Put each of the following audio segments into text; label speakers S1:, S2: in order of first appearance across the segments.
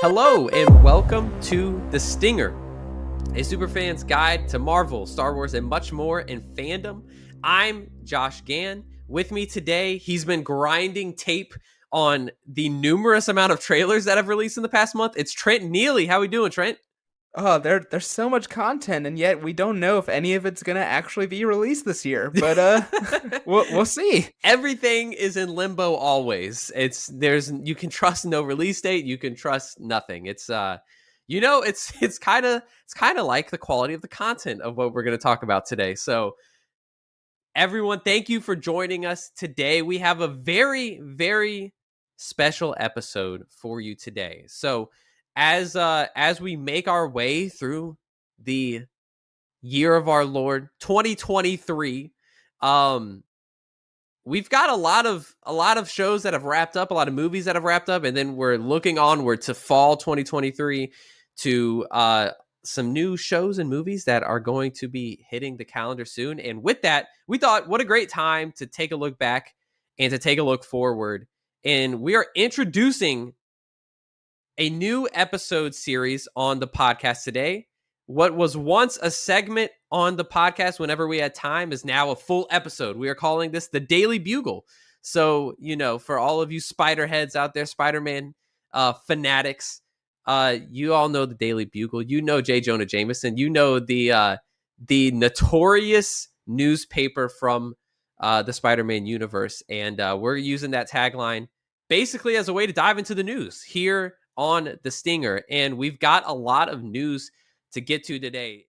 S1: Hello and welcome to The Stinger, a superfan's guide to Marvel, Star Wars, and much more in fandom. I'm Josh Gann. With me today, he's been grinding tape on the numerous amount of trailers that have released in the past month. It's Trent Neely. How we doing, Trent?
S2: Oh, there's so much content, and yet we don't know if any of it's gonna actually be released this year. But we'll see.
S1: Everything is in limbo always. You can trust no release date, you can trust nothing. It's kind of like the quality of the content of what we're going to talk about today. So everyone, thank you for joining us today. We have a very, very special episode for you today. So as we make our way through the year of our Lord 2023, we've got a lot of shows that have wrapped up, a lot of movies that have wrapped up, and then we're looking onward to fall 2023 to some new shows and movies that are going to be hitting the calendar soon. And with that, we thought, what a great time to take a look back and to take a look forward. And we are introducing a new episode series on the podcast today. What was once a segment on the podcast whenever we had time is now a full episode. We are calling this the Daily Bugle. So, for all of you Spider heads out there, Spider-Man fanatics, you all know the Daily Bugle. You know J. Jonah Jameson. You know the notorious newspaper from the Spider-Man universe. And we're using that tagline basically as a way to dive into the news here on The Stinger. And we've got a lot of news to get to today.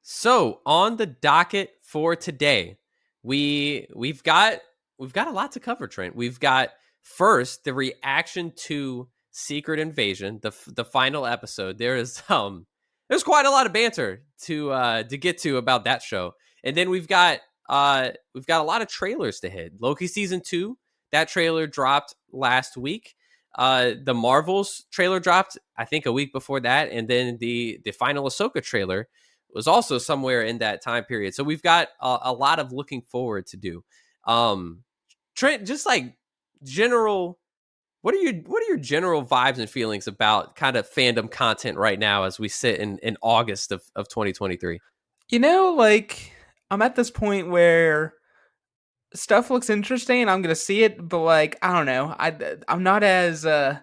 S1: So on the docket for today, we've got a lot to cover, Trent. We've got first the reaction to Secret Invasion, the final episode. There's quite a lot of banter to get to about that show. And then we've got a lot of trailers to hit. Loki season 2, that trailer dropped last week. The Marvels trailer dropped, I think, a week before that, and then the final Ahsoka trailer was also somewhere in that time period. So we've got a lot of looking forward to do. Trent, just like general, what are your general vibes and feelings about kind of fandom content right now as we sit in August of 2023?
S2: I'm at this point where stuff looks interesting and I'm gonna see it, but I don't know. I'm not as oh,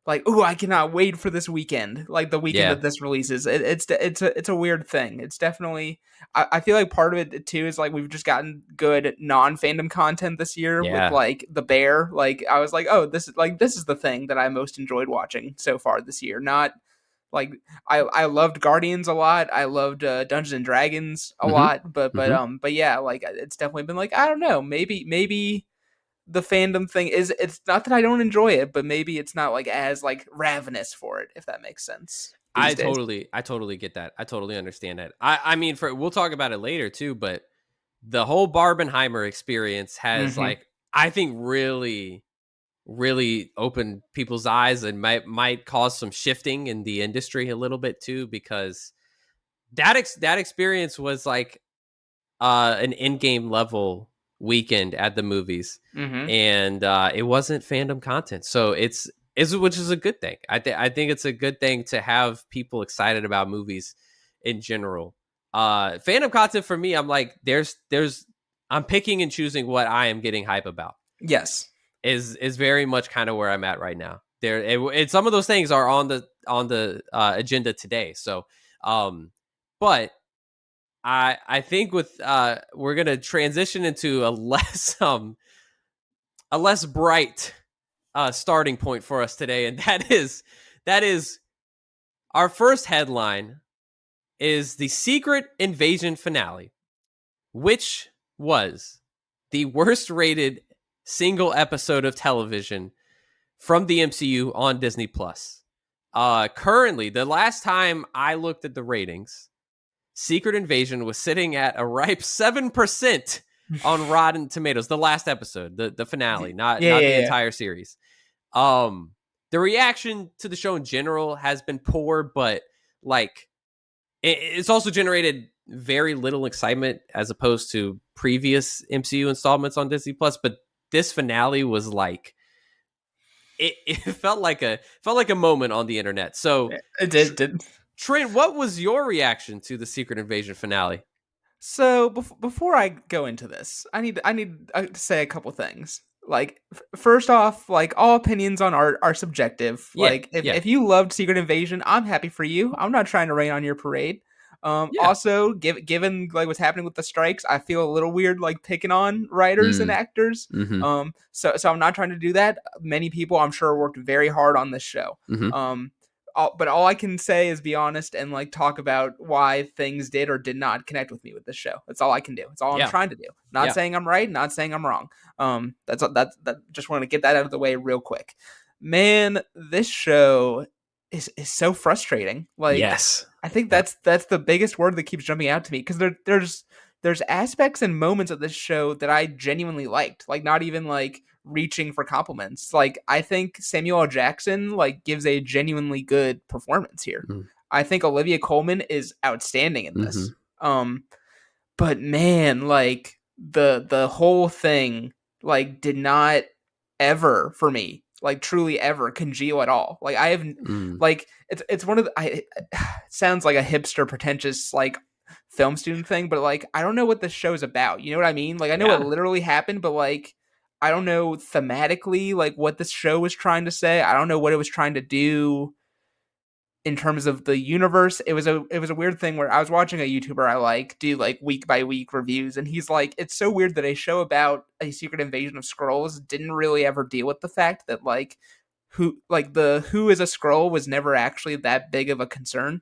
S2: I cannot wait for this weekend, like the weekend
S1: Yeah,
S2: that this releases. It's a weird thing. It's definitely. I feel like part of it too is like we've just gotten good non-fandom content this year with
S1: yeah.
S2: like the Bear. Like I was like, oh, this is the thing that I most enjoyed watching so far this year. Not like I loved Guardians a lot. I loved Dungeons and Dragons a
S1: Mm-hmm.
S2: lot, but yeah, like it's definitely been like I don't know, maybe the fandom thing is it's not that I don't enjoy it, but maybe it's not like as like ravenous for it, if that makes sense these days.
S1: I totally get that. I totally understand that. I mean, we'll talk about it later too, but the whole Barbenheimer experience has,
S2: Hmm.
S1: like, I think really, really opened people's eyes and might cause some shifting in the industry a little bit too, because that experience was like an in-game level weekend at the movies,
S2: Hmm.
S1: and it wasn't fandom content, so which is a good thing. I think it's a good thing to have people excited about movies in general. Fandom content for me, I'm like, I'm picking and choosing what I am getting hype about.
S2: Yes.
S1: Is very much kind of where I'm at right now. Some of those things are on the agenda today. So, but I think with we're gonna transition into a less bright starting point for us today, and that is our first headline is the Secret Invasion finale, which was the worst rated single episode of television from the MCU on Disney Plus. Currently, the last time I looked at the ratings, Secret Invasion was sitting at a ripe 7% on Rotten Tomatoes. The last episode, the finale,
S2: Yeah,
S1: not the
S2: yeah,
S1: entire series. The reaction to the show in general has been poor, but like it's also generated very little excitement as opposed to previous MCU installments on Disney Plus. But this finale was like it felt like a moment on the internet. So,
S2: It
S1: Tr-
S2: did.
S1: Trent, what was your reaction to the Secret Invasion finale?
S2: So before I go into this, I need to say a couple things. Like first off, like all opinions on art are subjective.
S1: Yeah,
S2: Like if
S1: yeah,
S2: if you loved Secret Invasion, I'm happy for you. I'm not trying to rain on your parade.
S1: yeah.
S2: Also, given like what's happening with the strikes, I feel a little weird like picking on writers and
S1: Mm,
S2: actors.
S1: mm-hmm,
S2: So I'm not trying to do that. Many people I'm sure worked very hard on this show.
S1: mm-hmm.
S2: But all I can say is be honest and like talk about why things did or did not connect with me with this show. That's all I can do. That's all I'm
S1: Yeah,
S2: trying to do. Not
S1: yeah,
S2: saying I'm right, not saying I'm wrong. That just want to get that out of the way real quick. Man, this show is so frustrating. Like
S1: yes,
S2: I think
S1: yeah,
S2: that's the biggest word that keeps jumping out to me because there's aspects and moments of this show that I genuinely liked. Like not even like reaching for compliments. Like I think Samuel L. Jackson like gives a genuinely good performance here.
S1: mm,
S2: I think Olivia Colman is outstanding in
S1: mm-hmm,
S2: this. But man, like the whole thing like did not ever for me like truly ever congeal at all. Like I have
S1: mm.
S2: like it's one of the it sounds like a hipster pretentious like film student thing, but like I don't know what this show's about. You know what I mean? Like I know what
S1: Yeah,
S2: literally happened, but like I don't know thematically like what this show was trying to say. I don't know what it was trying to do in terms of the universe. It was a weird thing where I was watching a YouTuber I like do like week by week reviews, and he's like, it's so weird that a show about a secret invasion of Skrulls didn't really ever deal with the fact that like who is a Skrull was never actually that big of a concern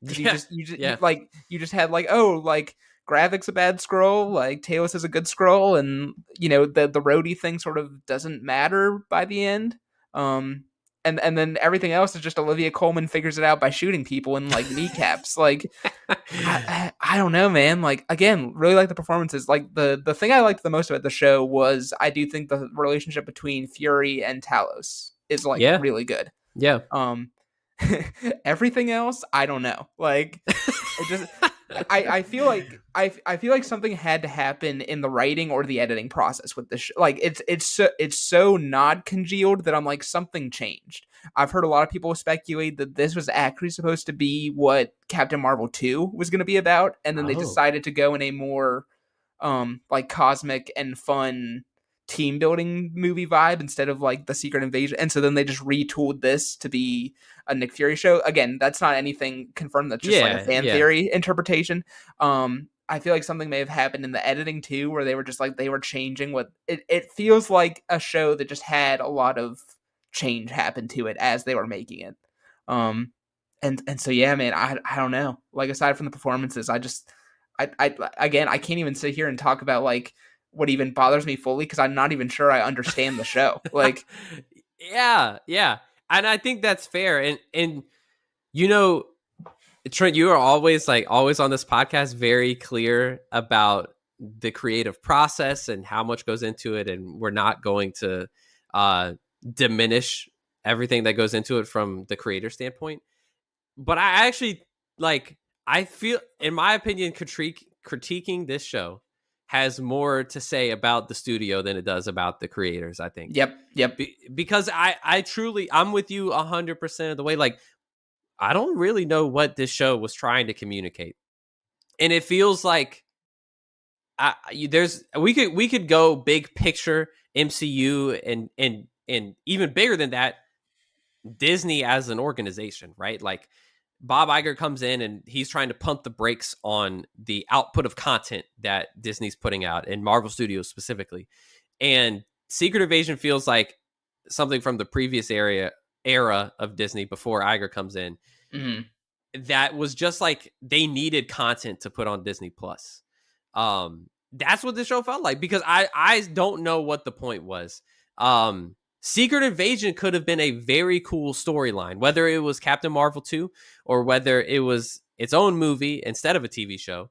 S2: because
S1: yeah,
S2: you
S1: yeah,
S2: like you just had like, oh, like Gravik's a bad scroll, like Talos is a good scroll, and you know the roadie thing sort of doesn't matter by the end. Um, and then everything else is just Olivia Colman figures it out by shooting people in like kneecaps. Like I don't know, man. Like again, really like the performances. Like the thing I liked the most about the show was I do think the relationship between Fury and Talos is like
S1: yeah,
S2: really good.
S1: yeah.
S2: Um, everything else, I don't know. Like, it just, I feel like I feel like something had to happen in the writing or the editing process with this. Like, it's so not congealed that I'm like something changed. I've heard a lot of people speculate that this was actually supposed to be what Captain Marvel 2 was going to be about, and then they
S1: Oh,
S2: decided to go in a more like cosmic and fun team building movie vibe instead of like the Secret Invasion. And so then they just retooled this to be a Nick Fury show. Again, that's not anything confirmed. That's just like a
S1: yeah,
S2: fan
S1: yeah,
S2: theory interpretation. I feel like something may have happened in the editing too, where they were just like they were changing what it feels like a show that just had a lot of change happen to it as they were making it. Um, and so yeah, man, I don't know. Like aside from the performances, I again I can't even sit here and talk about like what even bothers me fully because I'm not even sure I understand the show. Like,
S1: yeah, yeah. And I think that's fair. And you know, Trent, you are always on this podcast very clear about the creative process and how much goes into it, and we're not going to uh diminish everything that goes into it from the creator standpoint. But I actually like I feel in my opinion critiquing this show has more to say about the studio than it does about the creators, I think.
S2: yep,
S1: Because I truly I'm with you 100% of the way. Like I don't really know what this show was trying to communicate. And it feels like there's we could go big picture MCU and even bigger than that Disney as an organization, right? Like Bob Iger comes in and he's trying to pump the brakes on the output of content that Disney's putting out and Marvel Studios specifically. And Secret Invasion feels like something from the previous era of Disney before Iger comes in.
S2: mm-hmm.
S1: That was just like they needed content to put on Disney Plus. That's what the show felt like because I don't know what the point was. Secret Invasion could have been a very cool storyline, whether it was Captain Marvel 2 or whether it was its own movie instead of a TV show.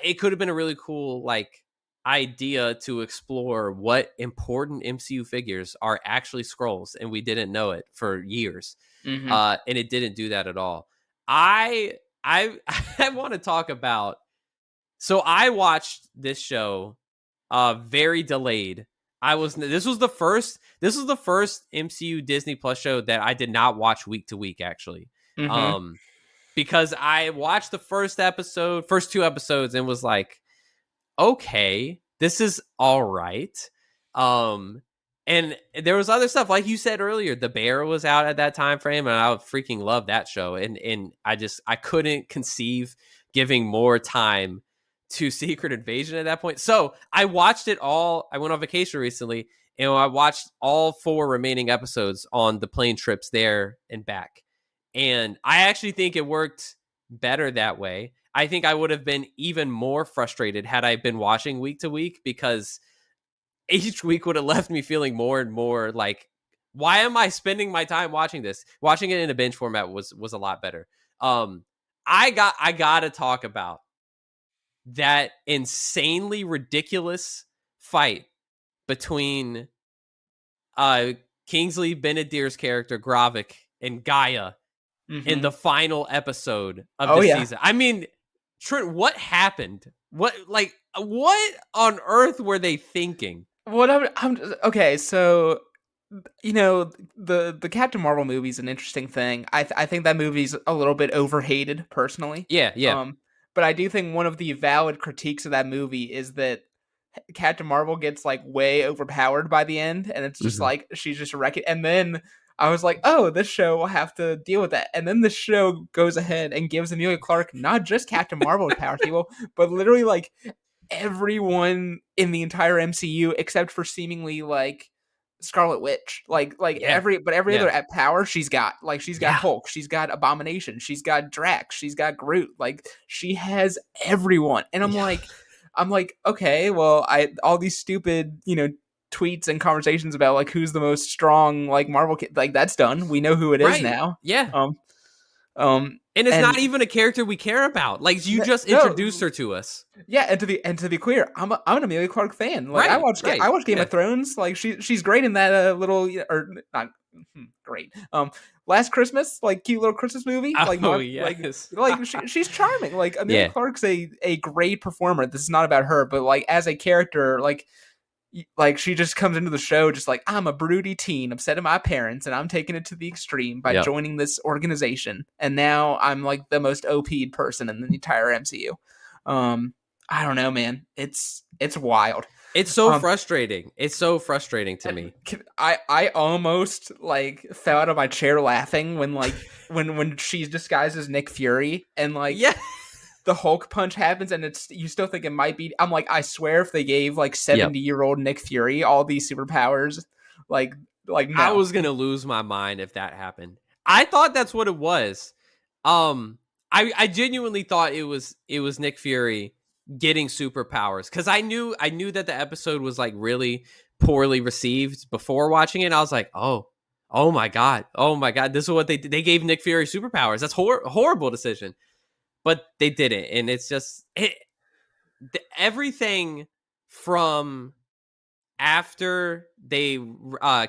S1: It could have been a really cool like idea to explore what important MCU figures are actually Skrulls, and we didn't know it for years.
S2: Mm-hmm.
S1: And it didn't do that at all. I I I want to talk about. So I watched this show very delayed This was the first. This was the first MCU Disney Plus show that I did not watch week to week. Actually,
S2: Mm-hmm.
S1: um, because I watched the first two episodes, and was like, okay, this is all right. Um, and there was other stuff, like you said earlier. The Bear was out at that time frame, and I freaking loved that show. And I couldn't conceive giving more time to Secret Invasion at that point. So I watched it all. I went on vacation recently, and I watched all four remaining episodes on the plane trips there and back. And I actually think it worked better that way. I think I would have been even more frustrated had I been watching week to week, because each week would have left me feeling more and more like, why am I spending my time watching this? Watching it in a binge format was a lot better. Um, I gotta talk about that insanely ridiculous fight between uh Kingsley Ben-Adir's character Gravik and Gaia in
S2: Mm-hmm.
S1: the final episode of
S2: Oh
S1: the
S2: yeah.
S1: season. I mean, Trent, what happened? What on earth were they thinking?
S2: What okay, so the Captain Marvel movie is an interesting thing. I think that movie's a little bit overhated personally.
S1: Yeah, yeah.
S2: Um, but I do think one of the valid critiques of that movie is that Captain Marvel gets like way overpowered by the end, and it's just
S1: Mhm.
S2: like she's just wrecking. And then I was like, oh, this show will have to deal with that. And then the show goes ahead and gives Amelia Clark not just Captain Marvel's power table, but literally like everyone in the entire MCU except for seemingly like Scarlet Witch. Like
S1: Yeah,
S2: every
S1: yeah,
S2: other at power she's got. Like she's got
S1: yeah.
S2: Hulk, she's got Abomination, she's got Drax, she's got Groot. Like she has everyone. And
S1: Yeah.
S2: I'm like, okay, well, I all these stupid, tweets and conversations about like who's the most strong like Marvel kid, like that's done. We know who it is
S1: Right.
S2: now.
S1: Yeah.
S2: Um
S1: And it's not
S2: and
S1: even a character we care about. Like, you just introduced
S2: no,
S1: her to us.
S2: yeah, and to be clear, I'm an Amelia Clark fan. Like
S1: Right,
S2: I
S1: right.
S2: watch Game
S1: Yeah.
S2: of Thrones. Like she's great in that little or not great. Last Christmas, like cute little Christmas movie. Like
S1: Oh,
S2: like
S1: yes.
S2: she's charming. Like Amelia
S1: Yeah.
S2: Clark's a great performer. This is not about her, but like as a character, like she just comes into the show just like I'm a broody teen upset at my parents and I'm taking it to the extreme by
S1: Yep.
S2: joining this organization, and now I'm like the most OP'd person in the entire MCU. um I don't know, man. It's wild.
S1: It's so
S2: um
S1: frustrating. It's so frustrating to me.
S2: I almost like fell out of my chair laughing when like when she disguises Nick Fury and like
S1: Yeah.
S2: the Hulk punch happens and it's you still think it might be. I'm like, I swear if they gave like
S1: Yep.
S2: 70-year-old Nick Fury all these superpowers, like
S1: I
S2: no.
S1: was gonna lose my mind if that happened. I thought that's what it was. I genuinely thought it was Nick Fury getting superpowers, because I knew that the episode was like really poorly received before watching it. I was like, oh my god, this is what they did. They gave Nick Fury superpowers. That's horrible decision, but they did it, and it's just everything from after they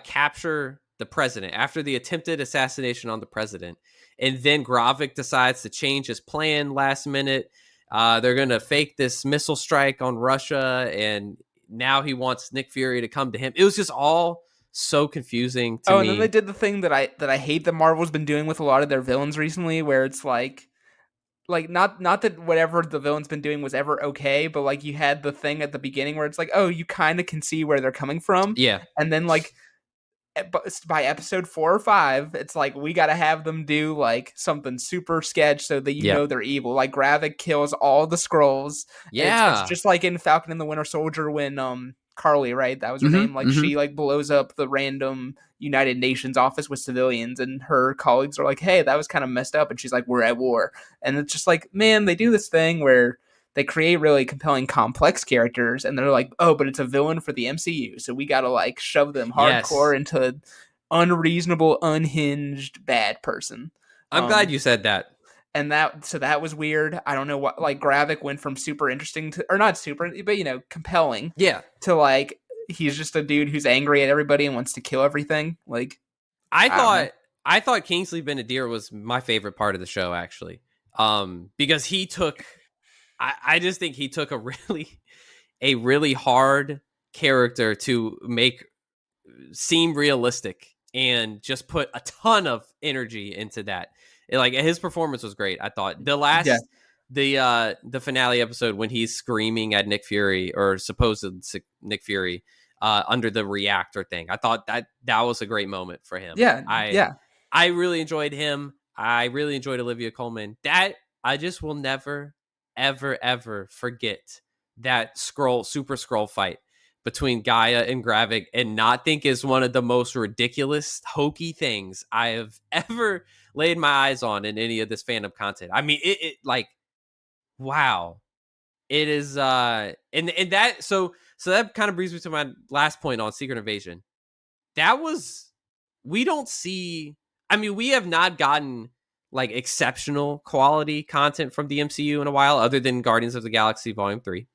S1: capture the president, after the attempted assassination on the president, and then Gravik decides to change his plan last minute. They're going to fake this missile strike on Russia, and now he wants Nick Fury to come to him. It was just all so confusing to
S2: Oh, and then they
S1: me.
S2: did the thing that I hate that Marvel's been doing with a lot of their villains recently, where it's like not that whatever the villain's been doing was ever okay, but like you had the thing at the beginning where it's like, oh, you kind of can see where they're coming from,
S1: Yeah,
S2: and then like by episode 4 or 5, it's like we got to have them do like something super sketch so that
S1: yeah,
S2: they're evil. Like Gravik kills all the scrolls. It's
S1: yeah.
S2: just like in Falcon and the Winter Soldier when Carly, right? That was her
S1: Mm-hmm,
S2: name. Like
S1: mm-hmm.
S2: she like blows up the random United Nations office with civilians, and her colleagues are like, "Hey, that was kind of messed up," and she's like, "We're at war." And it's just like, man, they do this thing where they create really compelling, complex characters, and they're like, "Oh, but it's a villain for the MCU, so we gotta like shove them hardcore
S1: Yes,
S2: into unreasonable, unhinged, bad person."
S1: I'm glad
S2: Um,
S1: you said that.
S2: and that was weird. I don't know what like Gravik went from super interesting to or not super, but compelling
S1: Yeah,
S2: to like he's just a dude who's angry at everybody and wants to kill everything. Like
S1: I
S2: I don't know.
S1: thought I thought Kingsley Ben-Adir was my favorite part of the show, actually, because he took. I just think he took a really hard character to make seem realistic and just put a ton of energy into that. Like his performance was great. I thought
S2: Yeah.
S1: the finale episode when he's screaming at Nick Fury or supposed Nick Fury under the reactor thing. I thought that was a great moment for him.
S2: Yeah. Yeah.
S1: I really enjoyed him. I really enjoyed Olivia Colman. That I just will never, ever, ever forget that Super Skrull fight between Gaia and Gravik, and not think is one of the most ridiculous, hokey things I have ever laid my eyes on in any of this fandom content. I mean, it like, wow. It is and that so that kind of brings me to my last point on Secret Invasion. That was, we don't see, I mean, we have not gotten like exceptional quality content from the MCU in a while, other than Guardians of the Galaxy Volume 3.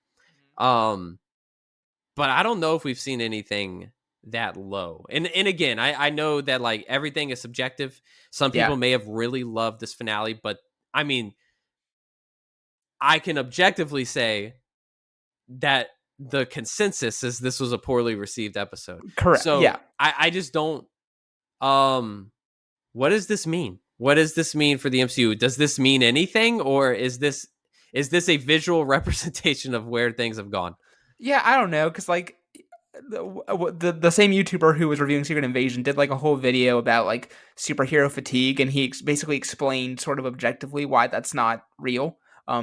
S1: But I don't know if we've seen anything that low. And again, I know that like everything is subjective. Some
S2: Yeah.
S1: people may have really loved this finale, but I mean, I can objectively say that the consensus is this was a poorly received episode.
S2: Correct.
S1: So
S2: Yeah.
S1: I just don't, what does this mean? What does this mean for the MCU? Does this mean anything, or is this a visual representation of where things have gone?
S2: Yeah, I don't know, because like the same YouTuber who was reviewing Secret Invasion did like a whole video about like superhero fatigue, and he basically explained sort of objectively why that's not real,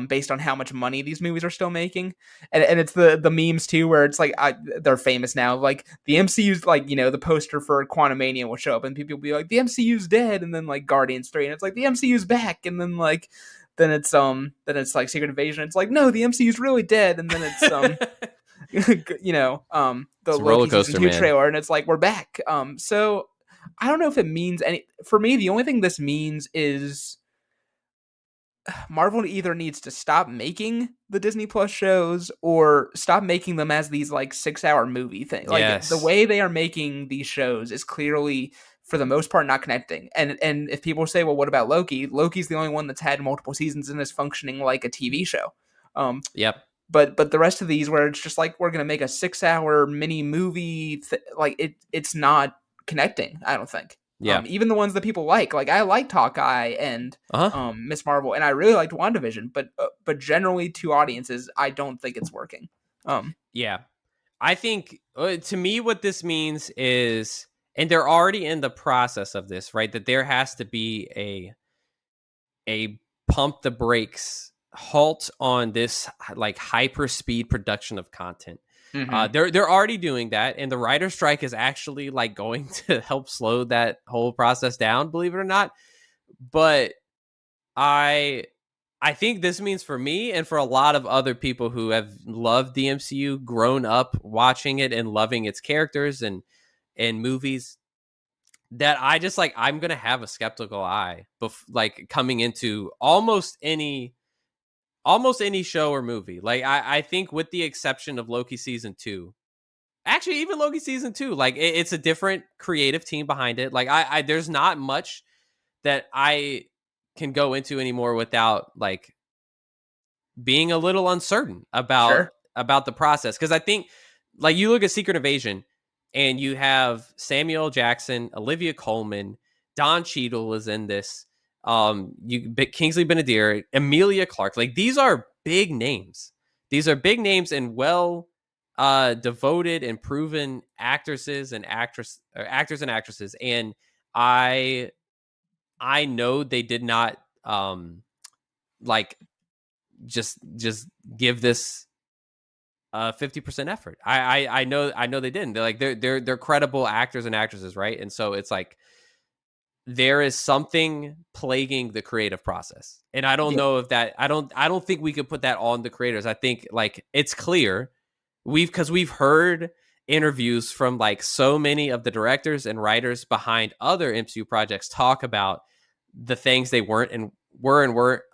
S2: based on how much money these movies are still making, and it's the memes too, where it's like they're famous now, like the MCU's like, the poster for Quantumania will show up, and people will be like, the MCU's dead, and then like Guardians 3, and it's like the MCU's back, and then like then it's like Secret Invasion, it's like, no, the MCU's really dead, and then it's the
S1: It's a roller
S2: Loki season
S1: coaster,
S2: 2
S1: man.
S2: trailer, and it's like, we're back. So I don't know if it means any. For me, the only thing this means is Marvel either needs to stop making the Disney Plus shows, or stop making them as these like 6-hour movie thing. Like the
S1: Yes.
S2: way they are making these shows is clearly, for the most part, not connecting. And if people say, well, what about Loki? Loki's the only one that's had multiple seasons and is functioning like a TV show.
S1: Yep.
S2: But the rest of these, where it's just like, we're gonna make a 6-hour mini movie, like it's not connecting, I don't think.
S1: Yeah.
S2: Even the ones that people like I liked Hawkeye and
S1: Uh-huh.
S2: Miss Marvel, and I really liked WandaVision, but generally to audiences, I don't think it's working.
S1: Yeah. I think to me what this means is, and they're already in the process of this, right? That there has to be a pump the brakes halt on this like hyper speed production of content.
S2: Mm-hmm.
S1: They're already doing that, and the writer strike is actually like going to help slow that whole process down, believe it or not. But I think this means for me and for a lot of other people who have loved the MCU, grown up watching it and loving its characters and movies, that I just like, I'm gonna have a skeptical eye, like coming into almost any show or movie. Like I think, with the exception of Loki season 2, actually even Loki season 2, like it's a different creative team behind it. Like I there's not much that I can go into anymore without like being a little uncertain
S2: Sure.
S1: about the process. Because I think, like, you look at Secret Invasion and you have Samuel L. Jackson, Olivia Colman, Don Cheadle is in this, Kingsley Benadir, Emilia Clarke. Like, these are big names. These are big names and devoted and proven actors and actresses. And I know they did not like just give this 50% effort. I know they didn't. They're credible actors and actresses, right? And so it's like, there is something plaguing the creative process, and I don't
S2: Yeah.
S1: know if that, I don't think we could put that on the creators. I think like it's clear, because we've heard interviews from like so many of the directors and writers behind other MCU projects talk about the things they weren't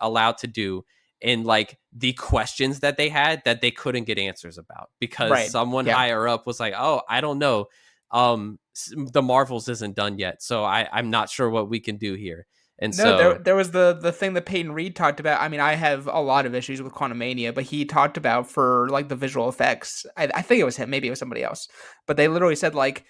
S1: allowed to do, and like the questions that they had that they couldn't get answers about because
S2: Right.
S1: someone
S2: Yeah.
S1: higher up was like, oh, I don't know, the Marvels isn't done yet, so I'm not sure what we can do here. And
S2: No,
S1: so
S2: there was the thing that Peyton Reed talked about. I mean, I have a lot of issues with Quantumania, but he talked about for like the visual effects. I think it was him, maybe it was somebody else, but they literally said like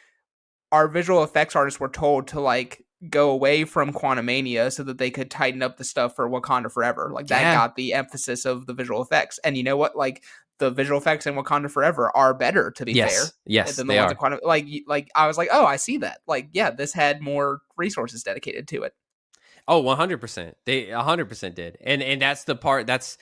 S2: our visual effects artists were told to like go away from Quantumania so that they could tighten up the stuff for Wakanda Forever. Like that
S1: yeah,
S2: got the emphasis of the visual effects. And you know what? Like the visual effects in Wakanda Forever are better, to be fair,
S1: yes,
S2: than the
S1: they
S2: ones in
S1: are.
S2: Quantum. Like I was like, oh, I see that. Like yeah, this had more resources dedicated to it.
S1: Oh, 100%. They 100% did. And that's the part that's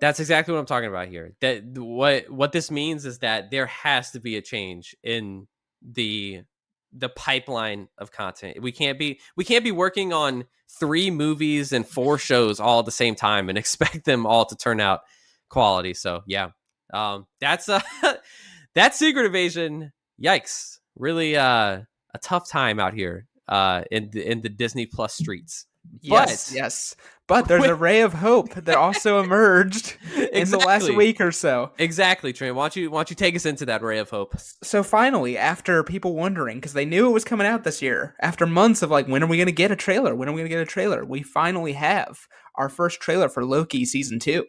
S1: exactly what I'm talking about here. That what this means is that there has to be a change in the the pipeline of content. We can't be working on 3 movies and 4 shows all at the same time and expect them all to turn out quality. So, yeah. That's that Secret Invasion. Yikes. Really a tough time out here in the Disney Plus streets.
S2: Yes,
S1: But
S2: yes. But there's a ray of hope that also emerged in the last
S1: exactly.
S2: week or so.
S1: Exactly, Trent. Why don't you take us into that ray of hope?
S2: So finally, after people wondering, because they knew it was coming out this year, after months of like, when are we going to get a trailer? When are we going to get a trailer? We finally have our first trailer for Loki season 2.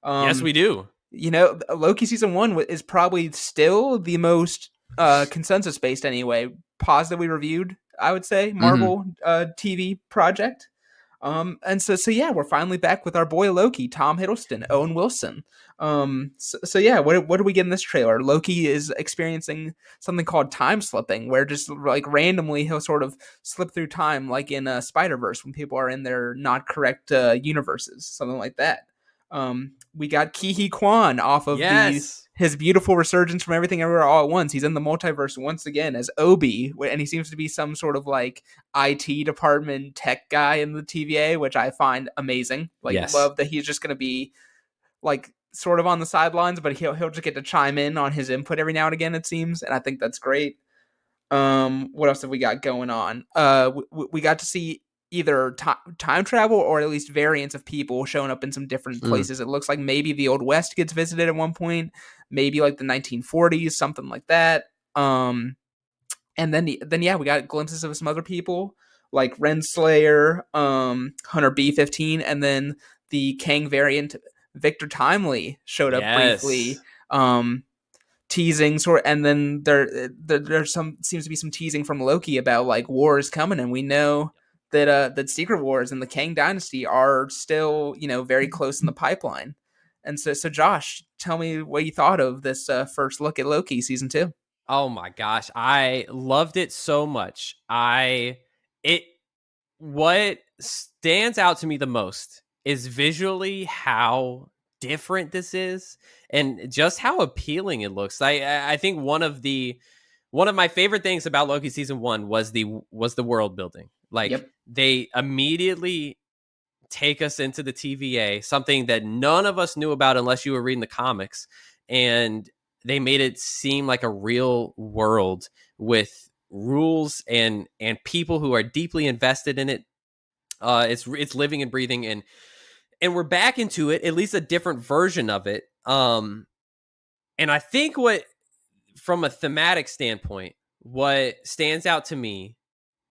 S1: Yes, we do.
S2: Loki season 1 is probably still the most consensus based anyway, positively reviewed, I would say,
S1: Hmm.
S2: Marvel TV project. And so yeah, we're finally back with our boy Loki, Tom Hiddleston, Owen Wilson. So yeah, what do we get in this trailer? Loki is experiencing something called time slipping, where just like randomly he'll sort of slip through time, like in Spider Verse when people are in their not correct universes, something like that. We got Ki Kwan off of the
S1: Yes.
S2: his beautiful resurgence from Everything Everywhere All at Once. He's in the multiverse once again as Obi, and he seems to be some sort of like IT department tech guy in the TVA, which I find amazing. Like,
S1: Yes.
S2: love that he's just going to be like sort of on the sidelines, but he'll just get to chime in on his input every now and again. It seems, and I think that's great. What else have we got going on? We got to see either time travel or at least variants of people showing up in some different
S1: Mm.
S2: places. It looks like maybe the Old West gets visited at one point, maybe like the 1940s, something like that. And then yeah, we got glimpses of some other people like Renslayer, Hunter B-15, and then the Kang variant Victor Timely showed up briefly.
S1: Yes.
S2: Um, Teasing and then there's some seems to be some teasing from Loki about like war is coming, and we know that Secret Wars and the Kang Dynasty are still very close in the pipeline. And so Josh, tell me what you thought of this first look at Loki season 2.
S1: Oh my gosh, I loved it so much. I it What stands out to me the most is visually how different this is and just how appealing it looks. I think one of my favorite things about Loki season 1 was the world building. Like
S2: Yep.
S1: they immediately take us into the TVA, something that none of us knew about unless you were reading the comics, and they made it seem like a real world with rules and people who are deeply invested in it. It's living and breathing, and we're back into it, at least a different version of it. And I think what from a thematic standpoint, what stands out to me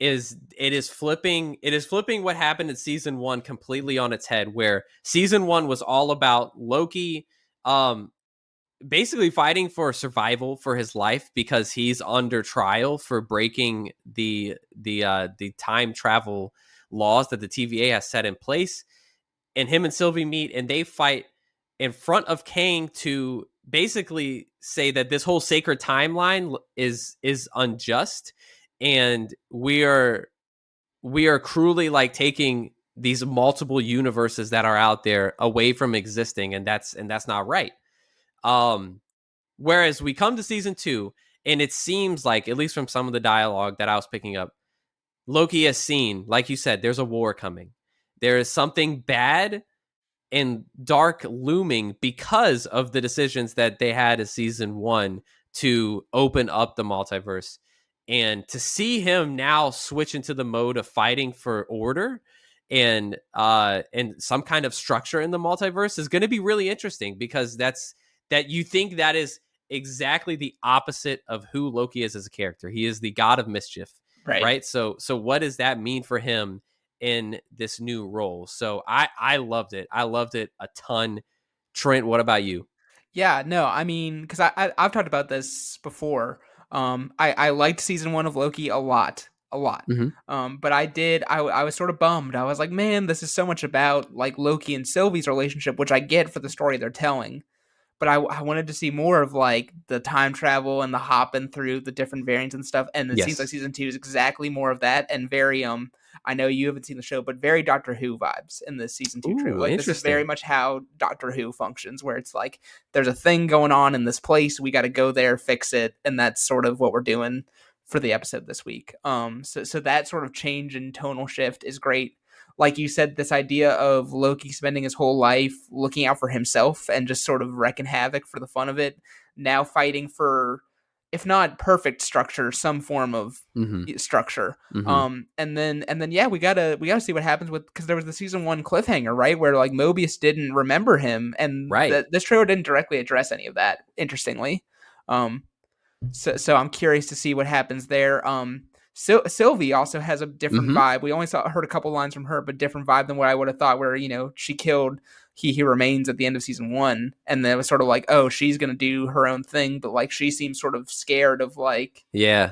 S1: is it is flipping what happened in season 1 completely on its head, where season 1 was all about Loki um basically fighting for survival for his life because he's under trial for breaking the time travel laws that the TVA has set in place. And him and Sylvie meet and they fight in front of Kang to basically say that this whole sacred timeline is unjust, and we are cruelly like taking these multiple universes that are out there away from existing, and that's not right. um Whereas we come to season 2, and it seems like, at least from some of the dialogue that I was picking up, Loki has seen, like you said, there's a war coming. There is something bad and dark looming because of the decisions that they had in season 1 to open up the multiverse. And to see him now switch into the mode of fighting for order and some kind of structure in the multiverse is going to be really interesting, because that you think that is exactly the opposite of who Loki is as a character. He is the god of mischief,
S2: Right.
S1: right? So what does that mean for him in this new role. So I loved it. I loved it a ton. Trent, what about you?
S2: Yeah, no, I mean, because I've talked about this before. I liked season one of Loki a lot, a lot.
S1: Hmm.
S2: But I was sort of bummed. I was like, man, this is so much about like Loki and Sylvie's relationship, which I get for the story they're telling. But I wanted to see more of like the time travel and the hopping through the different variants and stuff. And it seems like
S1: Yes.
S2: season two is exactly more of that, and very I know you haven't seen the show, but very Doctor Who vibes in this season two trailer.
S1: Ooh,
S2: Like this is very
S1: interesting.
S2: much how Doctor Who functions, where it's like there's a thing going on in this place, we got to go there, fix it, and that's sort of what we're doing for the episode this week. So that sort of change in tonal shift is great. Like you said, this idea of Loki spending his whole life looking out for himself and just sort of wrecking havoc for the fun of it, now fighting for, if not perfect structure, some form of
S1: Hmm.
S2: structure.
S1: Hmm.
S2: And then yeah, we gotta see what happens with, because there was the season one cliffhanger, right, where like Mobius didn't remember him, and
S1: Right.
S2: this trailer didn't directly address any of that. Interestingly, um, so I'm curious to see what happens there. Sylvie also has a different
S1: Hmm.
S2: vibe. We only heard a couple lines from her, but different vibe than what I would have thought. Where she killed he remains at the end of season one, and then it was sort of like, oh, she's gonna do her own thing, but like she seems sort of scared of
S1: Yeah.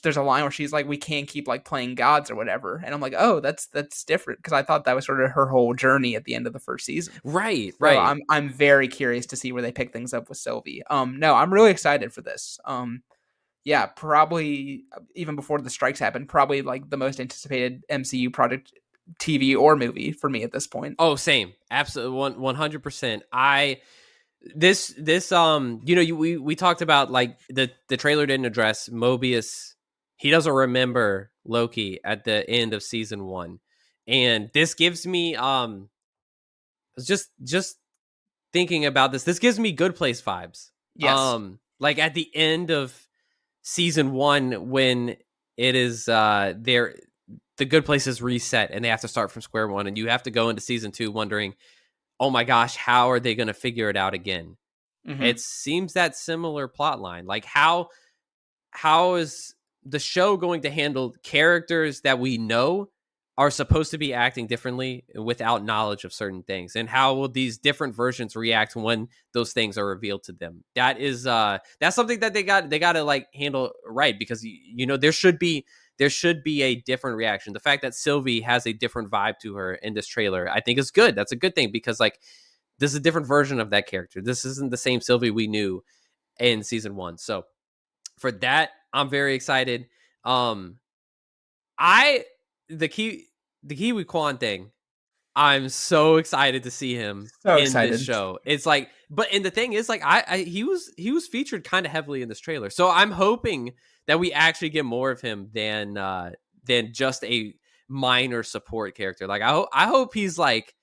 S2: there's a line where she's like, we can't keep like playing gods or whatever, and I'm like, oh, that's different, because I thought that was sort of her whole journey at the end of the first season.
S1: Right.
S2: So
S1: Right.
S2: I'm very curious to see where they pick things up with Sylvie. No, I'm really excited for this. Yeah, probably even before the strikes happened, probably like the most anticipated MCU project, TV or movie for me at this point.
S1: Oh, same. Absolutely. 100%. We talked about like the trailer didn't address Mobius. He doesn't remember Loki at the end of season 1. And this gives me just thinking about this gives me Good Place vibes.
S2: Yes.
S1: Like at the end of season 1 when it is there the Good Place is reset and they have to start from square one, and you have to go into season 2 wondering, "Oh my gosh, how are they going to figure it out again?"
S2: Hmm.
S1: It seems that similar plot line. Like how is the show going to handle characters that we know are supposed to be acting differently without knowledge of certain things, and how will these different versions react when those things are revealed to them? That's something that they got to like handle right, because there should be a different reaction. The fact that Sylvie has a different vibe to her in this trailer, I think is good. That's a good thing, because like this is a different version of that character. This isn't the same Sylvie we knew in season 1. So for that, I'm very excited. Um, I the key the Kiwi Kwan thing. I'm so excited to see him
S2: So
S1: in this
S2: excited.
S1: show. It's like, but and the thing is, like, he was featured kind of heavily in this trailer, so I'm hoping that we actually get more of him than just a minor support character. Like, I hope he's like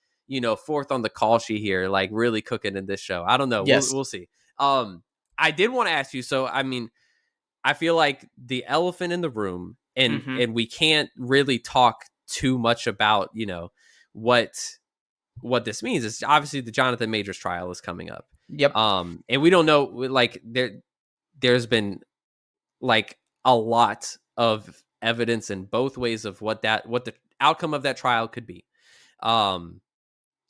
S1: fourth on the call sheet here, like really cooking in this show. I don't know. We'll
S2: Yes.
S1: we'll see. I did want to ask you. So, I mean, I feel like the elephant in the room, and
S2: Hmm.
S1: and we can't really talk too much about what what this means is obviously the Jonathan Majors trial is coming up.
S2: Yep.
S1: And we don't know, like there's been like a lot of evidence in both ways of what the outcome of that trial could be. Um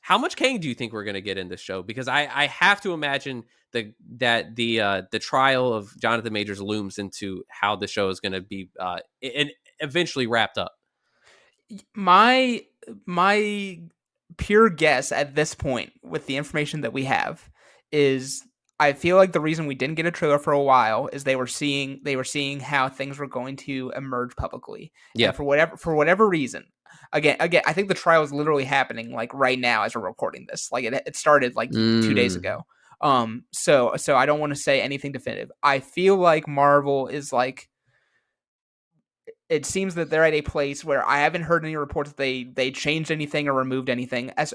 S1: how much Kang do you think we're going to get in this show? Because I have to imagine the trial of Jonathan Majors looms into how the show is going to be and eventually wrapped up.
S2: My pure guess at this point, with the information that we have, is I feel like the reason we didn't get a trailer for a while is they were seeing how things were going to emerge publicly, and
S1: Yeah.
S2: for whatever reason, again, I think the trial is literally happening like right now as we're recording this. Like it started like 2 days
S1: Mm,
S2: ago. So I don't want to say anything definitive. I feel like Marvel is like, it seems that they're at a place where I haven't heard any reports that they changed anything or removed anything. As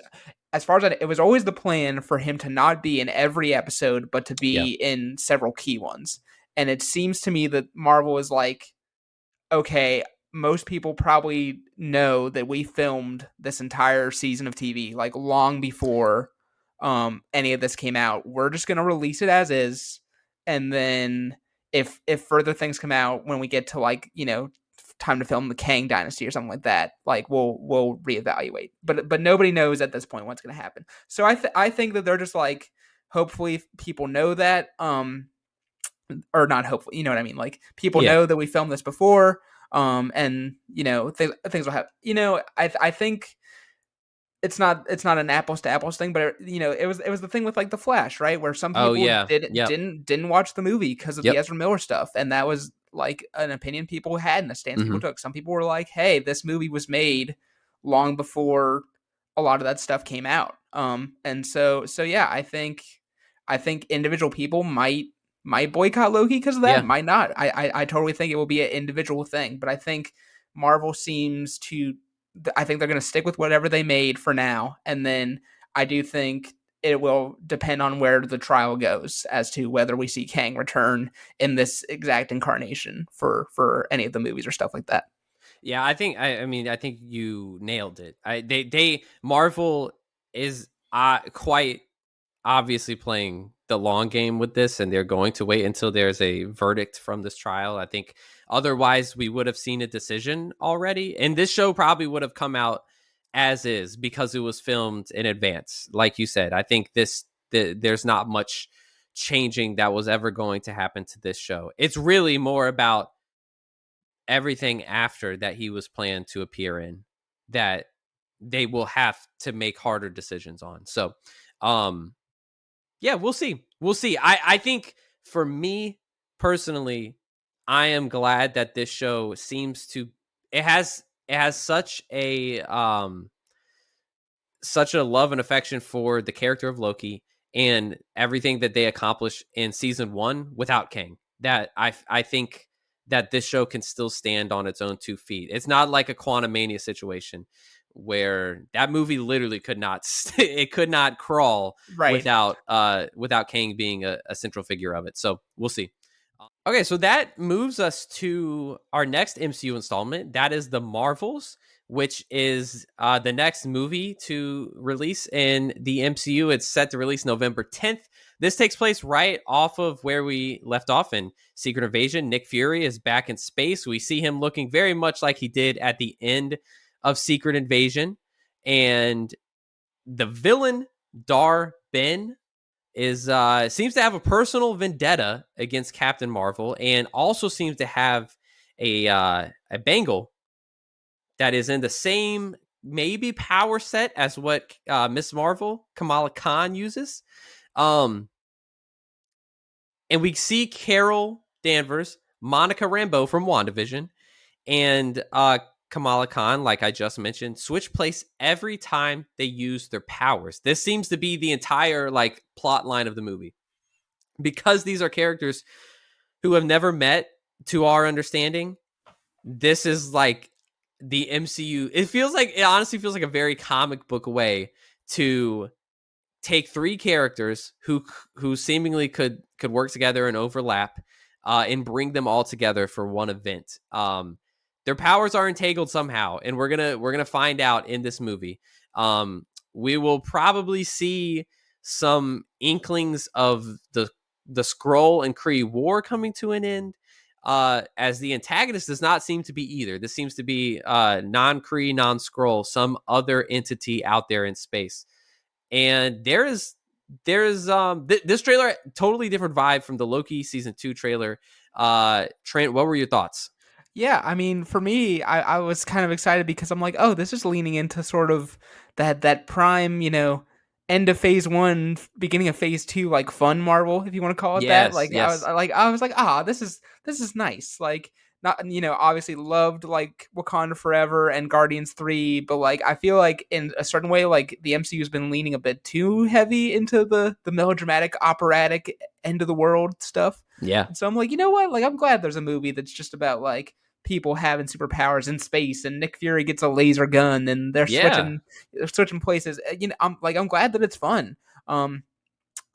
S2: far as it was always the plan for him to not be in every episode, but to
S1: yeah.
S2: be in several key ones. And it seems to me that Marvel is like, okay, most people probably know that we filmed this entire season of TV like long before any of this came out. We're just gonna release it as is, and then if further things come out when we get to like time to film the Kang Dynasty or something like that, like we'll reevaluate. But nobody knows at this point what's going to happen. So I think that they're just like, hopefully people know that, or not hopefully, you know what I mean? Like people
S1: Yeah.
S2: know that we filmed this before, and things will happen. I think it's not an apples to apples thing, but it was the thing with like the Flash, right? Where some
S1: Oh
S2: people
S1: yeah.
S2: didn't
S1: Yep.
S2: didn't didn't watch the movie because of the
S1: Yep.
S2: Ezra Miller stuff, and that was like an opinion people had and a stance people
S1: Hmm.
S2: took. Some people were like, "Hey, this movie was made long before a lot of that stuff came out," and so yeah, I think individual people might boycott Loki because of that,
S1: Yeah.
S2: might not. I totally think it will be an individual thing, but I think Marvel seems to I think they're going to stick with whatever they made for now, and then I do think it will depend on where the trial goes as to whether we see Kang return in this exact incarnation for any of the movies or stuff like that.
S1: Yeah, I mean I think you nailed it. They Marvel is quite obviously playing the long game with this, and they're going to wait until there's a verdict from this trial. I think otherwise we would have seen a decision already, and this show probably would have come out as is because it was filmed in advance. Like you said, I think there's not much changing that was ever going to happen to this show. It's really more about everything after that he was planned to appear in that they will have to make harder decisions on. So, um, yeah, we'll see. We'll see. I think for me personally, I am glad that this show seems to it has such a love and affection for the character of Loki and everything that they accomplished in season 1 without Kang. That I think that this show can still stand on its own 2 feet. It's not like a Quantumania situation where that movie literally could not it could not crawl
S2: Right.
S1: without Kang being a central figure of it. So we'll see. Okay, so that moves us to our next MCU installment. That is the Marvels, which is the next movie to release in the MCU. It's set to release November 10th. This takes place right off of where we left off in Secret Invasion. Nick Fury is back in space. We see him looking very much like he did at the end of Secret Invasion. And the villain, Dar Ben, is seems to have a personal vendetta against Captain Marvel, and also seems to have a bangle that is in the same maybe power set as what Miss Marvel Kamala Khan uses. Um, and we see Carol Danvers, Monica Rambeau from WandaVision, and Kamala Khan, like I just mentioned, switch place every time they use their powers. This seems to be the entire like plot line of the movie, because these are characters who have never met. To our understanding, this is like the MCU. It honestly feels like a very comic book way to take 3 characters who seemingly could work together and overlap, and bring them all together for one event. Their powers are entangled somehow, and we're gonna find out in this movie. We will probably see some inklings of the Skrull and Kree war coming to an end. As the antagonist does not seem to be either. This seems to be non-Kree, non-Skrull, some other entity out there in space. And this trailer, totally different vibe from the Loki season 2 trailer. Trent, what were your thoughts?
S2: Yeah, I mean, for me, I was kind of excited because I'm like, oh, this is leaning into sort of that prime, end of phase one, beginning of phase two, like fun Marvel, if you want to call it that.
S1: Yes,
S2: Like
S1: yes.
S2: I was like, this is nice. Like not, obviously loved like Wakanda Forever and Guardians 3, but like I feel like in a certain way, like the MCU has been leaning a bit too heavy into the melodramatic, operatic end of the world stuff.
S1: Yeah.
S2: And so I'm like, you know what? Like I'm glad there's a movie that's just about like people having superpowers in space, and Nick Fury gets a laser gun, and
S1: Yeah.
S2: they're switching places. I'm glad that it's fun. Um,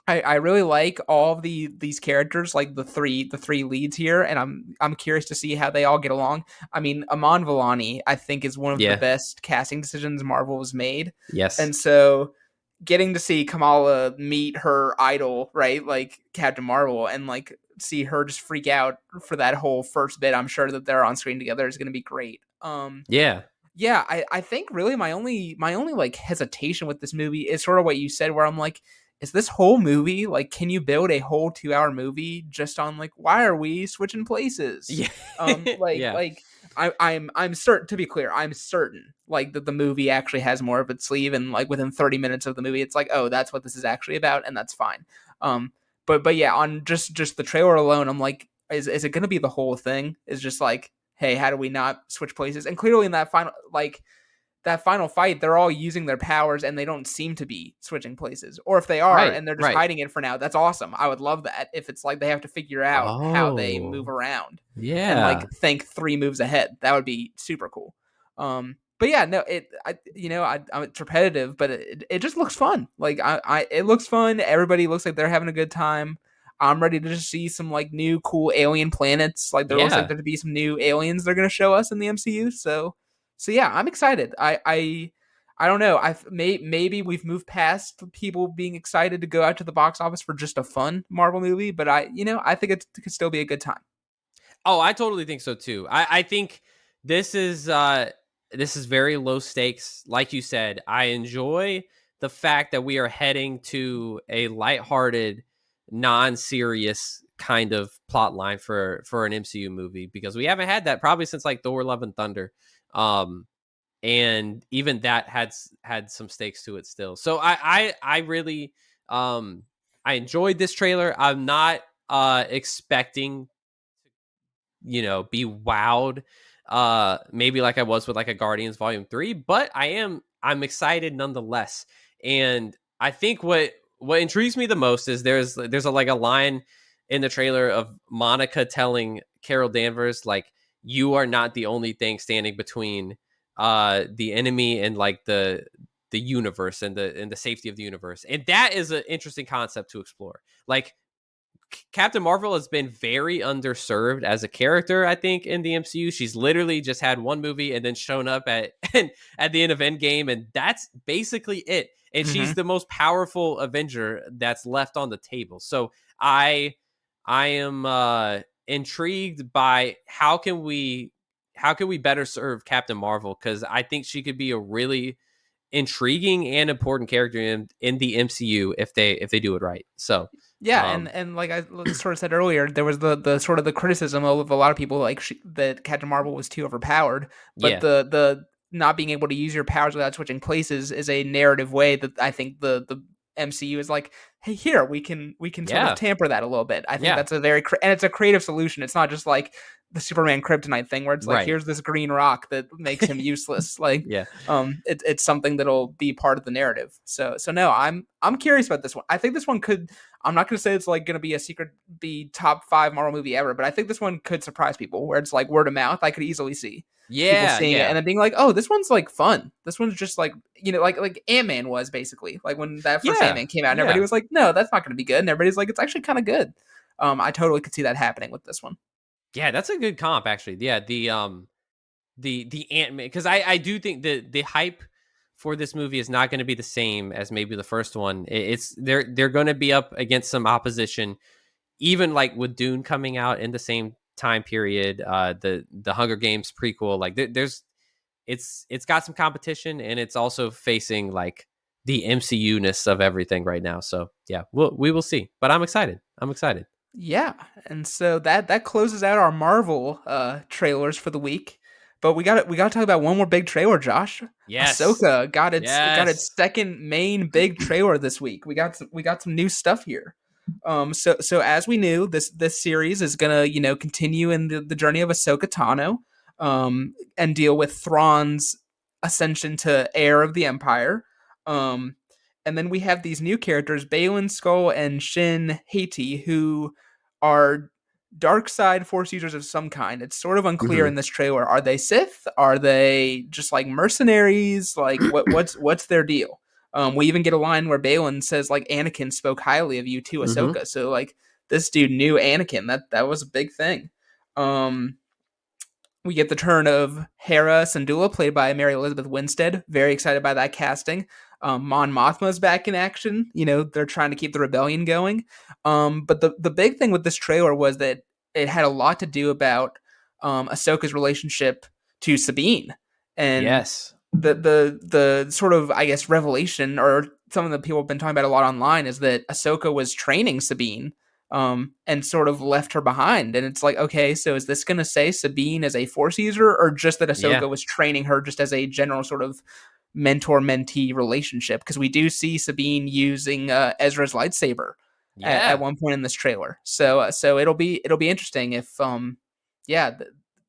S2: I really like all of these characters, like the three leads here, and I'm curious to see how they all get along. I mean, Amon Villani, I think, is one of the
S1: Yeah.
S2: best casting decisions Marvel has made,
S1: Yes.
S2: and so getting to see Kamala meet her idol, right, like Captain Marvel, and like see her just freak out for that whole first bit. I'm sure that they're on screen together is going to be great.
S1: Yeah.
S2: Yeah, I think really my only like hesitation with this movie is sort of what you said, where I'm like, is this whole movie like, can you build a whole 2 hour movie just on like, why are we switching places?
S1: Yeah.
S2: Like
S1: Yeah.
S2: I'm certain, to be clear, I'm certain like that the movie actually has more of its sleeve, and like within 30 minutes of the movie, it's like, oh, that's what this is actually about, and that's fine. But yeah, on just the trailer alone, I'm like, is it going to be the whole thing? Is just like, hey, how do we not switch places? And clearly in that final fight, they're all using their powers and they don't seem to be switching places. Or if they are
S1: Right.
S2: and they're just
S1: Right.
S2: hiding it for now, that's awesome. I would love that. If it's like they have to figure out how they move
S1: Oh.
S2: around and
S1: Yeah.
S2: like think 3 moves ahead, that would be super cool. But yeah, no, it's repetitive, but it just looks fun. Like it looks fun. Everybody looks like they're having a good time. I'm ready to just see some like new cool alien planets. Like there looks like
S1: Yeah.
S2: there to be some new aliens they're gonna show us in the MCU. So yeah, I'm excited. I don't know. Maybe we've moved past people being excited to go out to the box office for just a fun Marvel movie, but I think it could still be a good time.
S1: Oh, I totally think so too. I think this is this is very low stakes. Like you said, I enjoy the fact that we are heading to a lighthearted, non-serious kind of plot line for an MCU movie, because we haven't had that probably since like Thor: Love and Thunder. And even that had some stakes to it still. So I really I enjoyed this trailer. I'm not expecting, be wowed maybe like I was with like a Guardians Volume 3, but I'm excited nonetheless. And I think what intrigues me the most is there's like a line in the trailer of Monica telling Carol Danvers, like, you are not the only thing standing between the enemy and like the universe and the safety of the universe. And that is an interesting concept to explore. Like, Captain Marvel has been very underserved as a character, I think, in the MCU. She's literally just had one movie and then shown up at the end of Endgame, and that's basically it. And she's
S2: Mm-hmm.
S1: the most powerful Avenger that's left on the table. So I am intrigued by how can we better serve Captain Marvel, because I think she could be a really intriguing and important character in the MCU if they do it right. So
S2: Yeah, and
S1: um
S2: and like I sort of said earlier, there was the sort of the criticism of a lot of people like that Captain Marvel was too overpowered, but
S1: yeah.
S2: the not being able to use your powers without switching places is a narrative way that I think the MCU is like, hey, here we can sort of
S1: Yeah.
S2: tamper that a little bit. I think
S1: Yeah.
S2: that's a and it's a creative solution. It's not just like the Superman kryptonite thing where it's like,
S1: Right.
S2: here's this green rock that makes him useless. Like
S1: Yeah.
S2: it's something that'll be part of the narrative. So no, I'm curious about this one. I think this one could, I'm not going to say it's like going to be be top 5 Marvel movie ever, but I think this one could surprise people where it's like word of mouth. I could easily see people
S1: Yeah.
S2: seeing it
S1: Yeah.
S2: and then being like, oh, this one's like fun. This one's just like, like Ant-Man was basically like when that first
S1: Yeah.
S2: Ant-Man came out and everybody
S1: Yeah.
S2: was like, no, that's not going to be good. And everybody's like, it's actually kind of good. I totally could see that happening with this one.
S1: Yeah, that's a good comp actually. Yeah, the Ant-Man, because I do think the hype for this movie is not going to be the same as maybe the first one. It's they're going to be up against some opposition, even like with Dune coming out in the same time period, the Hunger Games prequel, like there's it's got some competition, and it's also facing like the MCU-ness of everything right now. So yeah, we will see. But I'm excited. I'm excited.
S2: Yeah, and so that closes out our Marvel trailers for the week. But we got to talk about one more big trailer, Josh.
S1: Yes.
S2: Ahsoka got its
S1: Yes.
S2: second main big trailer this week. We got some new stuff here. So as we knew, this series is gonna continue in the journey of Ahsoka Tano, and deal with Thrawn's ascension to heir of the Empire. Um, and then we have these new characters, Balin Skull and Shin Haiti, who are dark side force users of some kind. It's sort of unclear in
S1: Mhm.
S2: this trailer. Are they Sith? Are they just like mercenaries? Like what's their deal? We even get a line where Balin says like Anakin spoke highly of you to
S1: Mhm.
S2: Ahsoka. So like this dude knew Anakin. That was a big thing. Um, we get the turn of Hera Syndulla, played by Mary Elizabeth Winstead. Very excited by that casting. Mon Mothma's back in action. You know, they're trying to keep the rebellion going. But the big thing with this trailer was that it had a lot to do about Ahsoka's relationship to Sabine, and
S1: Yes.
S2: the sort of, I guess, revelation, or something that people have been talking about a lot online, is that Ahsoka was training Sabine, and sort of left her behind. And it's like, okay, so is this going to say Sabine as a Force user, or just that
S1: Yeah.
S2: Ahsoka was training her just as a general sort of mentor mentee relationship? Because we do see Sabine using Ezra's lightsaber at
S1: Yeah.
S2: one point in this trailer. So it'll be interesting if yeah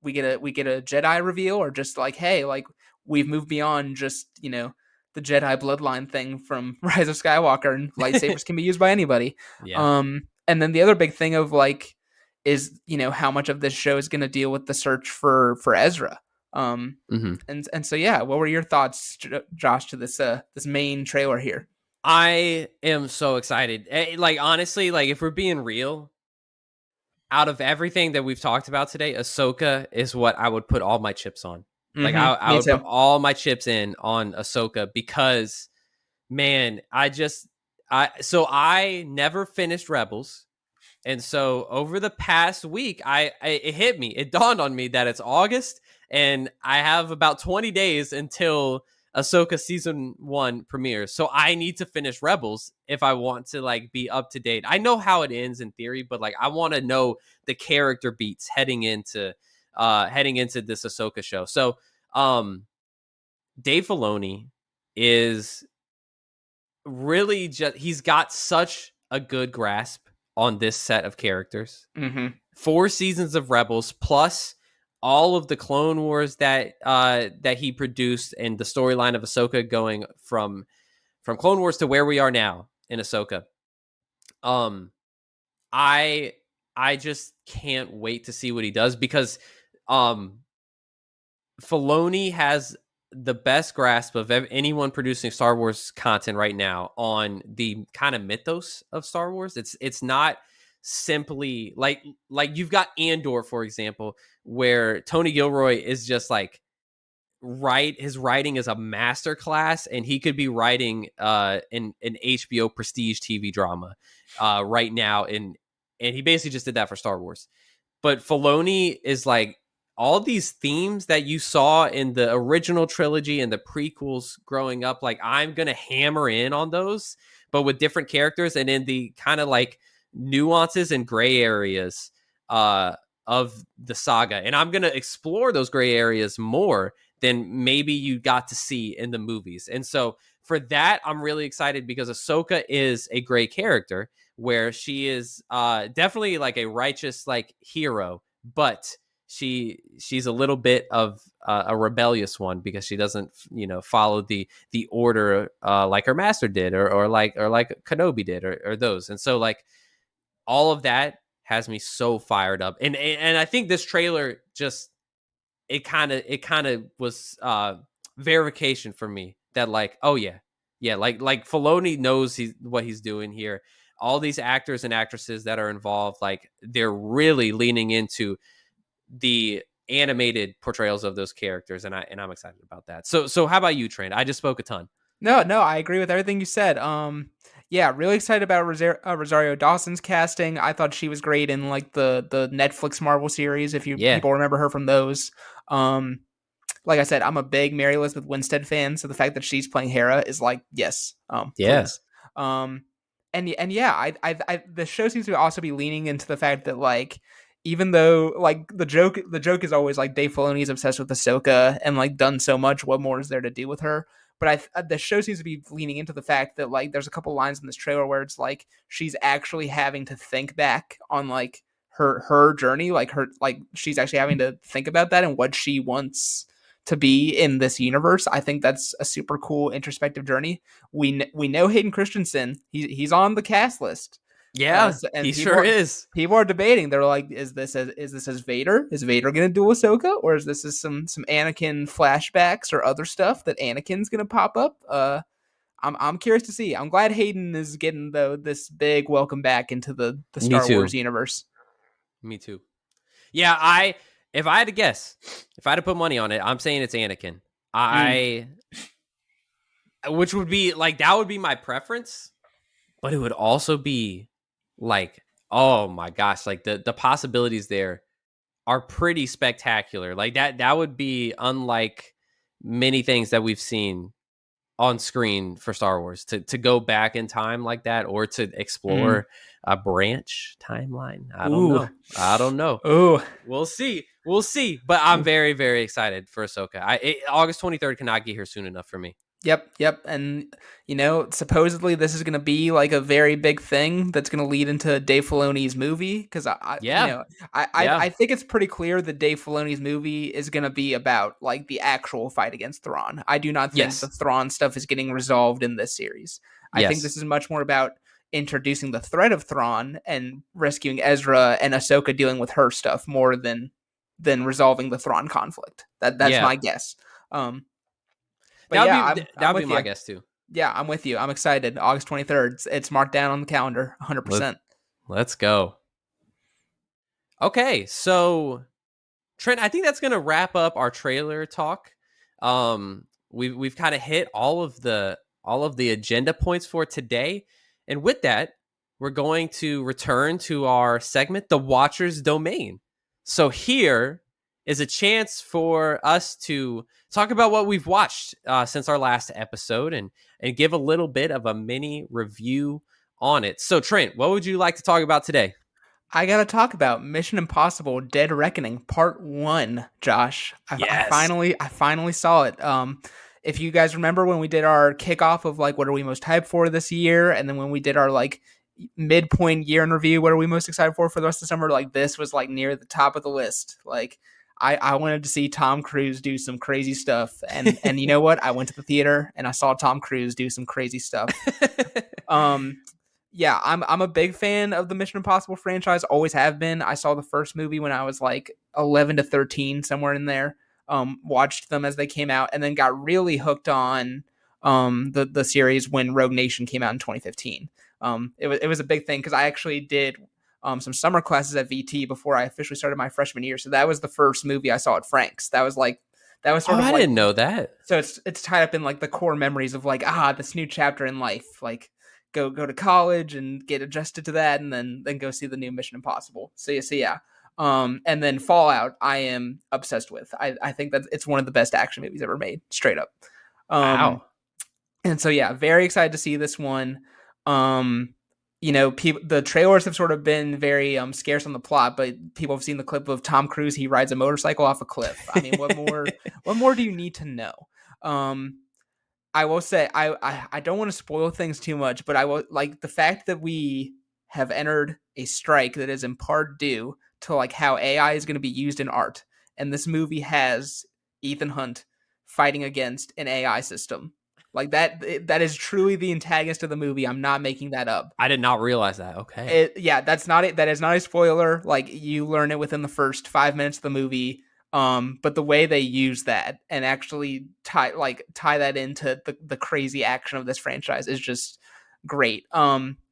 S2: we get a Jedi reveal, or just like, hey, like, we've moved beyond just, the Jedi bloodline thing from Rise of Skywalker, and lightsabers can be used by anybody.
S1: Yeah.
S2: And then the other big thing of like is, how much of this show is going to deal with the search for Ezra. Um,
S1: Hmm.
S2: and so yeah, what were your thoughts, Josh, to this main trailer here?
S1: I am so excited. Like, honestly, like, if we're being real, out of everything that we've talked about today, Ahsoka is what I would put all my chips on. Like, I
S2: Me
S1: would put
S2: too.
S1: all my chips in on Ahsoka because, man, I never finished Rebels. And so over the past week, it hit me. It dawned on me that it's August, and I have about 20 days until Ahsoka season 1 premieres. So I need to finish Rebels if I want to, like, be up to date. I know how it ends in theory, but, like, I want to know the character beats heading into this Ahsoka show. So um Dave Filoni is really just, he's got such a good grasp on this set of characters.
S2: Mm-hmm.
S1: 4 seasons of Rebels plus all of the Clone Wars that he produced, and the storyline of Ahsoka going from Clone Wars to where we are now in Ahsoka. Um, I I just can't wait to see what he does, because um Filoni has the best grasp of anyone producing Star Wars content right now on the kind of mythos of Star Wars. It's not simply like you've got Andor, for example, where Tony Gilroy is just like, his writing is a masterclass, and he could be writing an HBO prestige TV drama right now, and he basically just did that for Star Wars. But Filoni is like, all these themes that you saw in the original trilogy and the prequels growing up, like, I'm going to hammer in on those, but with different characters and in the kind of like nuances and gray areas of the saga. And I'm going to explore those gray areas more than maybe you got to see in the movies. And so for that, I'm really excited, because Ahsoka is a great character, where she is definitely like a righteous, like, hero, but she's a little bit of a rebellious one, because she doesn't follow the order like her master did, or like Kenobi did, or those. And so, like, all of that has me so fired up, and I think this trailer just, it kind of was verification for me that, like, oh yeah, yeah, like Filoni knows what he's doing here. All these actors and actresses that are involved, like, they're really leaning into the animated portrayals of those characters, and I'm excited about that. So how about you, Trent? I just spoke a ton.
S2: No, no, I agree with everything you said. Yeah, really excited about Rosario Dawson's casting. I thought she was great in like the Netflix Marvel series, if you
S1: Yeah,
S2: people remember her from those. Um, like I said, I'm a big Mary Elizabeth Winstead fan, so the fact that she's playing Hera is like, yes,
S1: yeah,
S2: please. Um, and yeah, the show seems to also be leaning into the fact that, like, even though, like, the joke is always like Dave Filoni is obsessed with Ahsoka and like done so much, what more is there to do with her? But the show seems to be leaning into the fact that, like, there's a couple lines in this trailer where it's like she's actually having to think back on like her journey, like she's actually having to think about that and what she wants to be in this universe. I think that's a super cool introspective journey. We know Hayden Christensen. He's on the cast list.
S1: yeah.
S2: And
S1: He sure is.
S2: people are debating. They're like, is this as Vader? Is Vader gonna duel Ahsoka, or is this as some Anakin flashbacks or other stuff that Anakin's gonna pop up? I'm curious to see. I'm glad Hayden is getting this big welcome back into the
S1: Me
S2: Star Wars
S1: too.
S2: universe.
S1: Me too. Yeah, if I had to guess, if I had to put money on it, I'm saying it's Anakin.
S2: Mm.
S1: I which would be like that would be my preference, but it would also be like, oh my gosh, like the possibilities there are pretty spectacular. Like that would be unlike many things that we've seen on screen for Star Wars to go back in time like that, or to
S2: Mm.
S1: explore a branch timeline. I don't
S2: Ooh.
S1: know. I don't know.
S2: Ooh.
S1: We'll see. We'll see. But I'm very, very excited for Ahsoka. August 23rd cannot get here soon enough for me.
S2: Yep. And supposedly this is going to be like a very big thing that's going to lead into Dave Filoni's movie. Because
S1: Yeah.
S2: I
S1: Yeah.
S2: think it's pretty clear that Dave Filoni's movie is going to be about like the actual fight against Thrawn. I do not think the
S1: Yes.
S2: Thrawn stuff is getting resolved in this series. I think
S1: Yes.
S2: this is much more about introducing the threat of Thrawn and rescuing Ezra and Ahsoka dealing with her stuff more than resolving the Thrawn conflict. That's
S1: Yeah.
S2: my guess. Um, but
S1: That would
S2: yeah,
S1: be
S2: I'm
S1: that would be
S2: with
S1: my
S2: you.
S1: guess too.
S2: Yeah, I'm with you. I'm excited. August 23rd. It's marked down on the calendar,
S1: Let
S2: 100%.
S1: Let's go. Okay, so Trent, I think that's gonna wrap up our trailer talk. We've kind of hit all of the agenda points for today, and with that, we're going to return to our segment, the Watcher's Domain. So here is a chance for us to talk about what we've watched since our last episode, and give a little bit of a mini review on it. So Trent, what would you like to talk about today?
S2: I gotta talk about Mission Impossible: Dead Reckoning Part One, Josh.
S1: Yes.
S2: I finally saw it. If you guys remember when we did our kickoff of like what are we most hyped for this year, and then when we did our like midpoint year in review, what are we most excited for the rest of the summer? Like this was like near the top of the list. Like I wanted to see Tom Cruise do some crazy stuff, and you know what? I went to the theater and I saw Tom Cruise do some crazy stuff. Um, yeah, I'm a big fan of the Mission Impossible franchise. Always have been. I saw the first movie when I was like 11 to 13, somewhere in there. Watched them as they came out, and then got really hooked on the series when Rogue Nation came out in 2015. It was a big thing because I actually did some summer classes at VT before I officially started my freshman year. So that was the first movie I saw at Frank's. That was
S1: Oh,
S2: sort of
S1: I
S2: like,
S1: didn't know that.
S2: so it's tied up in like the core memories of like this new chapter in life, like go to college and get adjusted to that, and then go see the new Mission Impossible. So yeah. And then Fallout, I am obsessed with. I think that it's one of the best action movies ever made, straight up. Um,
S1: Wow.
S2: and so yeah, very excited to see this one. The trailers have sort of been very scarce on the plot, but people have seen the clip of Tom Cruise. He rides a motorcycle off a cliff. I mean, what more do you need to know? Um, I will say I don't want to spoil things too much, but I will like the fact that we have entered a strike that is in part due to like how AI is going to be used in art, and this movie has Ethan Hunt fighting against an AI system. Like that is truly the antagonist of the movie. I'm not making that up.
S1: I did not realize that. Okay.
S2: Yeah, that's not it. That is not a spoiler. Like you learn it within the first 5 minutes of the movie. But the way they use that and actually tie that into the crazy action of this franchise is just great.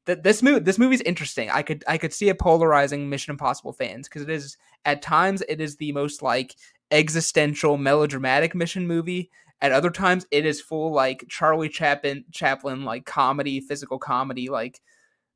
S2: This movie's interesting. I could see it polarizing Mission Impossible fans because it is at times it is the most like existential melodramatic mission movie. At other times it is full like Charlie Chaplin like comedy, physical comedy, like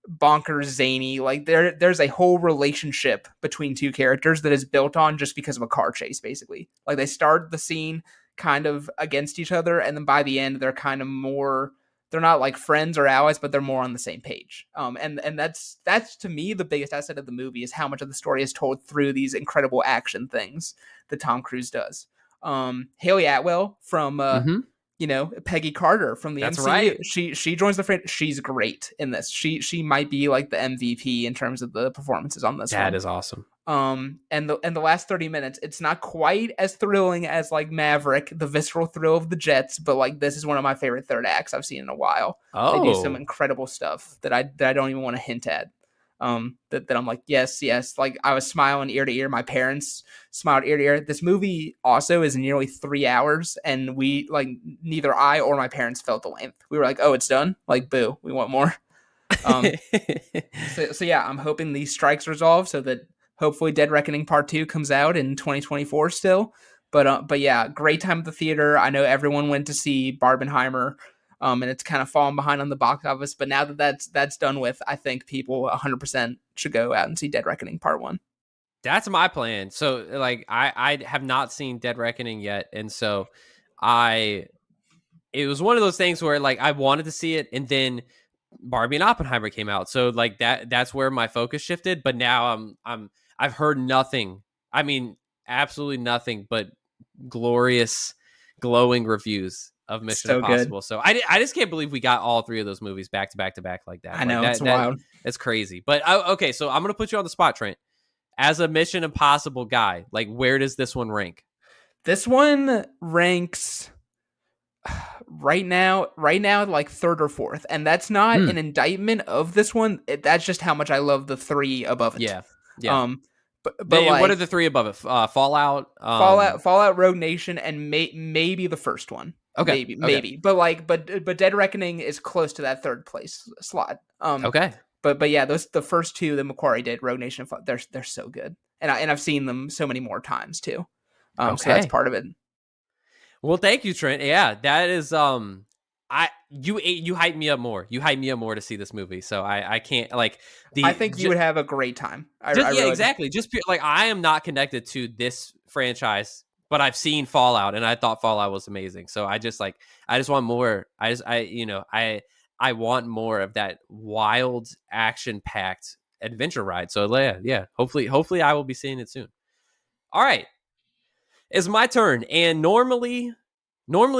S2: bonkers zany. Like there's a whole relationship between two characters that is built on just because of a car chase, basically. Like they start the scene kind of against each other, and then by the end they're kind of more, they're not like friends or allies, but they're more on the same page. And that's to me the biggest asset of the movie is how much of the story is told through these incredible action things that Tom Cruise does. Haley Atwell from
S1: Mm-hmm.
S2: Peggy Carter from the
S1: That's
S2: MCU.
S1: right.
S2: She joins the franchise. She's great in this. She might be like the MVP in terms of the performances on this
S1: That
S2: one.
S1: is awesome.
S2: And the last 30 minutes, it's not quite as thrilling as like Maverick, the visceral thrill of the jets, but like this is one of my favorite third acts I've seen in a while. They do some
S1: Oh.
S2: incredible stuff that I don't even want to hint at. That I'm like, yes, like I was smiling ear to ear. My parents smiled ear to ear. This movie also is nearly 3 hours, and we like neither I or my parents felt the length. We were like, oh, it's done. Like, boo, we want more. Um, so yeah, I'm hoping these strikes resolve so that hopefully Dead Reckoning Part 2 comes out in 2024 still. But yeah, great time at the theater. I know everyone went to see Barbenheimer. And it's kind of fallen behind on the box office. But now that that's done with, I think people 100% should go out and see Dead Reckoning Part One.
S1: That's my plan. So like I have not seen Dead Reckoning yet, and so I it was one of those things where like I wanted to see it, and then Barbie and Oppenheimer came out, so like that's where my focus shifted. But now I've heard nothing. I mean, absolutely nothing but glorious, glowing reviews of Mission
S2: So good.
S1: Impossible. So I just can't believe we got all three of those movies back to back to back like that.
S2: I
S1: Like
S2: know, it's
S1: that
S2: wild.
S1: that's crazy. But okay, so I'm gonna put you on the spot, Trent. As a Mission Impossible guy, like where does this one rank?
S2: This one ranks right now like third or fourth, and that's not
S1: Hmm.
S2: an indictment of this one. That's just how much I love the three above it.
S1: Yeah, yeah.
S2: Um, but
S1: What are
S2: like
S1: the three above it? Fallout.
S2: Fallout, Rogue Nation, and maybe the first one,
S1: Okay. Okay.
S2: maybe. But Dead Reckoning is close to that third place slot.
S1: Okay.
S2: But yeah, those the first two that Macquarie did, Rogue Nation, they're so good, and I've seen them so many more times too. So that's
S1: Okay.
S2: part of it.
S1: Well, thank you, Trent. Yeah, that is you hyped me up more. You hyped me up more to see this movie. So I can't like
S2: I think you would have a great time. I
S1: yeah,
S2: really do.
S1: exactly. Just like I am not connected to this franchise, but I've seen Fallout and I thought Fallout was amazing. So I just want more. I want more of that wild action packed adventure ride. So yeah. Hopefully I will be seeing it soon. All right. It's my turn. And normally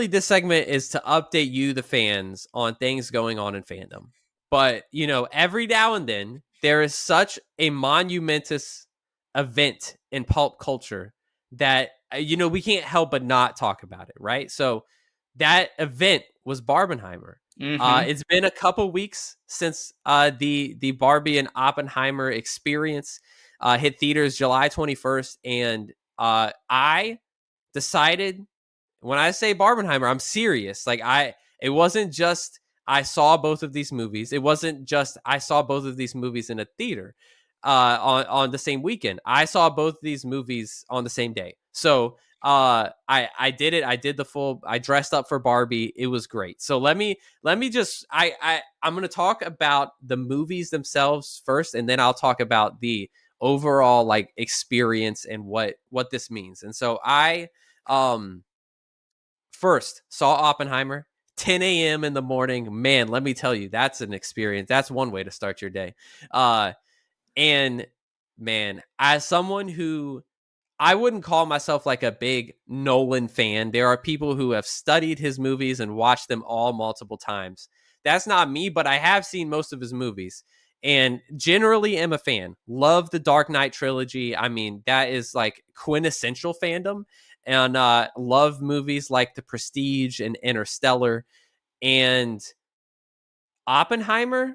S1: this segment is to update you, the fans, on things going on in fandom. But, every now and then there is such a monumentous event in pulp culture that, we can't help but not talk about it, right? So that event was Barbenheimer.
S2: Mm-hmm.
S1: It's been a couple weeks since the Barbie and Oppenheimer experience hit theaters July 21st. And I decided, when I say Barbenheimer, I'm serious. It wasn't just I saw both of these movies. It wasn't just I saw both of these movies in a theater on the same weekend. I saw both of these movies on the same day. So I did it. I did the full. I dressed up for Barbie. It was great. So let me just I'm going to talk about the movies themselves first, and then I'll talk about the overall like experience and what this means. And so I first saw Oppenheimer, 10 a.m. in the morning. Man, let me tell you, that's an experience. That's one way to start your day. And man, as someone who I wouldn't call myself like a big Nolan fan, there are people who have studied his movies and watched them all multiple times. That's not me, but I have seen most of his movies and generally am a fan. Love the Dark Knight trilogy. I mean, that is like quintessential fandom. And love movies like The Prestige and Interstellar. And Oppenheimer,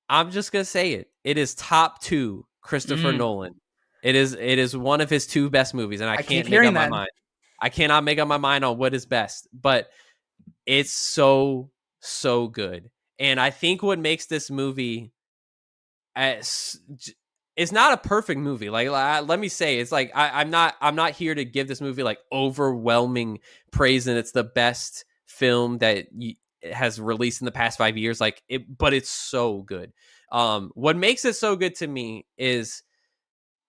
S1: I'm just going to say it. It is top 2 Christopher
S2: Mm.
S1: Nolan. It is one of his 2 best movies, and I
S2: keep
S1: can't make
S2: hearing
S1: up my
S2: that.
S1: mind. I cannot make up my mind on what is best, but it's so good. And I think what makes this movie it's not a perfect movie. Like let me say, it's like I'm not here to give this movie like overwhelming praise and it's the best film that has released in the past 5 years. But it's so good. What makes it so good to me is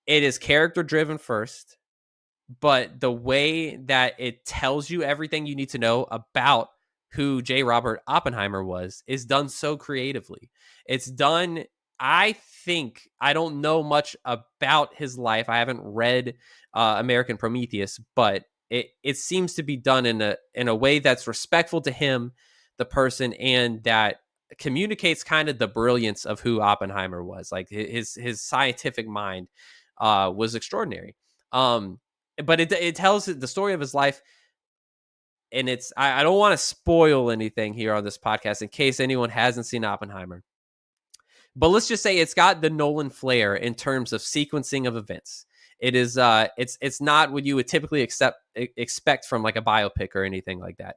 S1: it is character driven first, but the way that it tells you everything you need to know about who J. Robert Oppenheimer was is done so creatively. It's done. I think I don't know much about his life. I haven't read American Prometheus, but it seems to be done in a way that's respectful to him, the person, and that communicates kind of the brilliance of who Oppenheimer was. Like his scientific mind was extraordinary. But it tells the story of his life, and it's I don't want to spoil anything here on this podcast in case anyone hasn't seen Oppenheimer. But let's just say it's got the Nolan flair in terms of sequencing of events. It is it's not what you would typically expect from like a biopic or anything like that.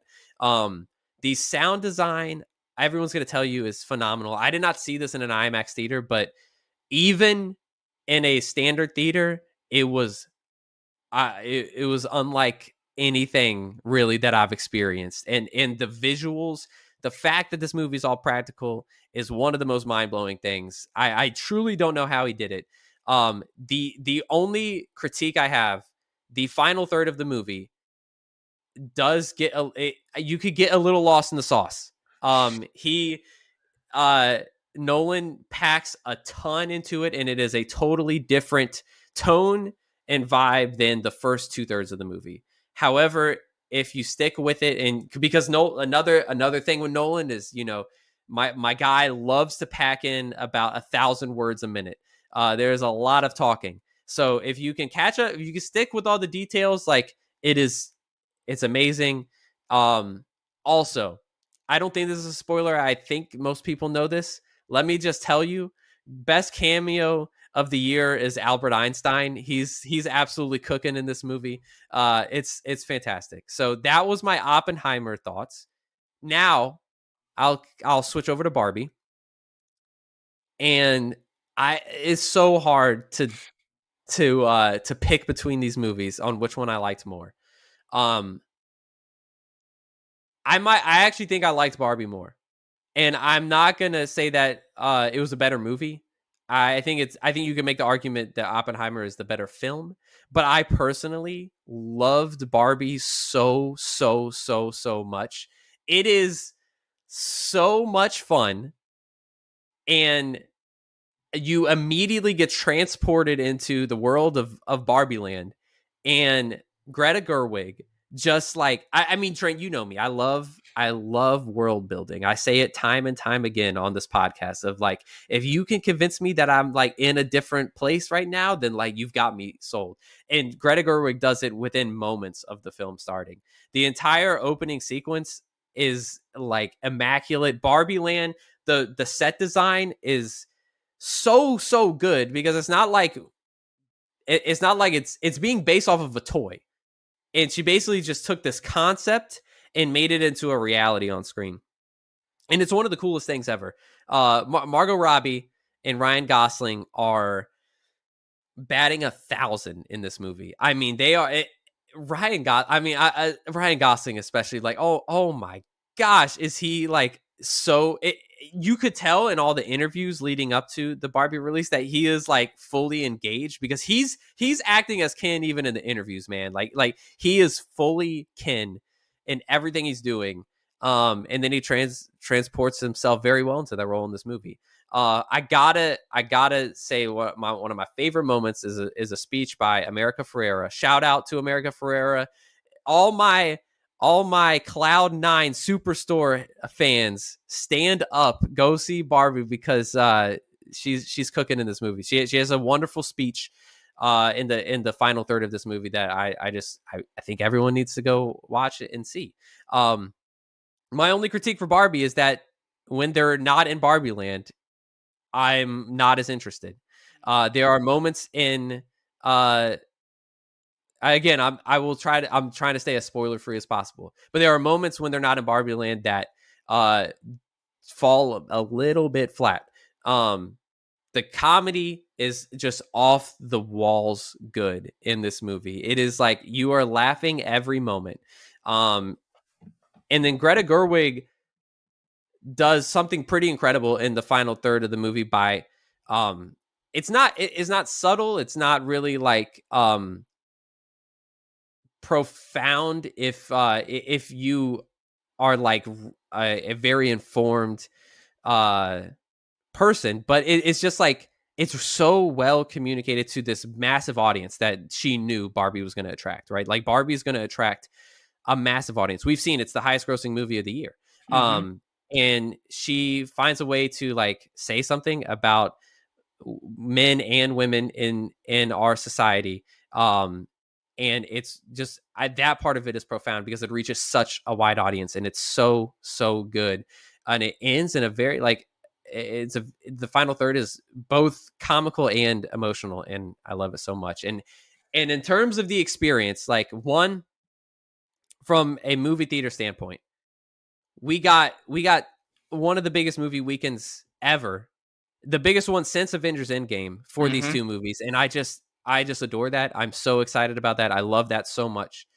S1: The sound design, everyone's going to tell you, is phenomenal. I did not see this in an IMAX theater, but even in a standard theater, it was unlike anything really that I've experienced, and the visuals, the fact that this movie is all practical is one of the most mind-blowing things. I truly don't know how he did it. The only critique I have, the final third of the movie does get you could get a little lost in the sauce. He uh Nolan packs a ton into it, and it is a totally different tone and vibe than the first 2/3 of the movie. However, if you stick with it, and because another thing with Nolan is, my guy loves to pack in about 1,000 words a minute. There's a lot of talking. So if you can catch up, if you can stick with all the details, like it's amazing. Also, I don't think this is a spoiler. I think most people know this. Let me just tell you, best cameo of the year is Albert Einstein. He's absolutely cooking in this movie. It's fantastic. So that was my Oppenheimer thoughts. Now I'll switch over to Barbie, and it's so hard to pick between these movies on which one I liked more. Um, I actually think I liked Barbie more. And I'm not gonna say that it was a better movie. I think you can make the argument that Oppenheimer is the better film, but I personally loved Barbie so much. It is so much fun, and you immediately get transported into the world of Barbie Land. And Greta Gerwig, just like I mean, Trent, you know me. I love world building. I say it time and time again on this podcast of like, if you can convince me that I'm like in a different place right now, then like you've got me sold. And Greta Gerwig does it within moments of the film starting. The entire opening sequence is like immaculate. Barbie Land, the set design is so good, because it's not like it's being based off of a toy, and she basically just took this concept and made it into a reality on screen, and it's one of the coolest things ever. Margot Robbie and Ryan Gosling are batting 1,000 in this movie. I mean, they are Ryan Gosling especially, like, oh my gosh, is he like you could tell in all the interviews leading up to the Barbie release that he is like fully engaged, because he's acting as Ken even in the interviews, man. Like he is fully Ken in everything he's doing. And then he transports himself very well into that role in this movie. I gotta say, one of my favorite moments is a speech by America Ferrera. Shout out to America Ferrera. All my Cloud9 Superstore fans, stand up, go see Barbie, because she's cooking in this movie. She has a wonderful speech in the final third of this movie that I think everyone needs to go watch it and see. My only critique for Barbie is that when they're not in Barbie Land, I'm not as interested. There are moments in again, I'm trying to stay as spoiler free as possible, but there are moments when they're not in Barbie Land that uh fall a little bit flat. The comedy is just off the walls good in this movie. It is like you are laughing every moment. Um, and then Greta Gerwig does something pretty incredible in the final third of the movie by it's not subtle, it's not really like profound if you are like a very informed uh person, but it's just like it's so well communicated to this massive audience that she knew Barbie was going to attract, right? Like Barbie's going to attract a massive audience. We've seen it's the highest grossing movie of the year.
S2: Mm-hmm.
S1: And she finds a way to like say something about men and women in our society. And it's just that part of it is profound because it reaches such a wide audience, and it's so good. And it ends in a very like the final third is both comical and emotional, and I love it so much. And in terms of the experience, like one, from a movie theater standpoint, we got one of the biggest movie weekends ever, the biggest one since Avengers Endgame for these
S2: Mm-hmm.
S1: two movies, and I just adore that. I'm so excited about that. I love that so much.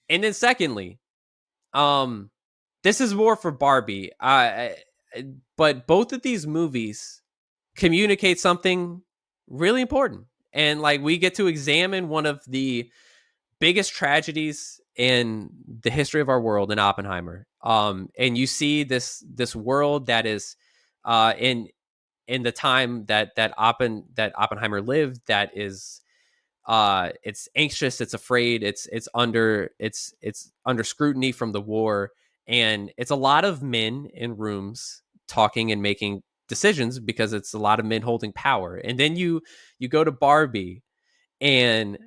S1: And then secondly, um this is more for Barbie. But both of these movies communicate something really important. And like we get to examine one of the biggest tragedies in the history of our world in Oppenheimer. And you see this world that is in the time that Oppenheimer lived, that is it's anxious, it's afraid, it's under scrutiny from the war, and it's a lot of men in rooms talking and making decisions because it's a lot of men holding power. And then you go to Barbie, and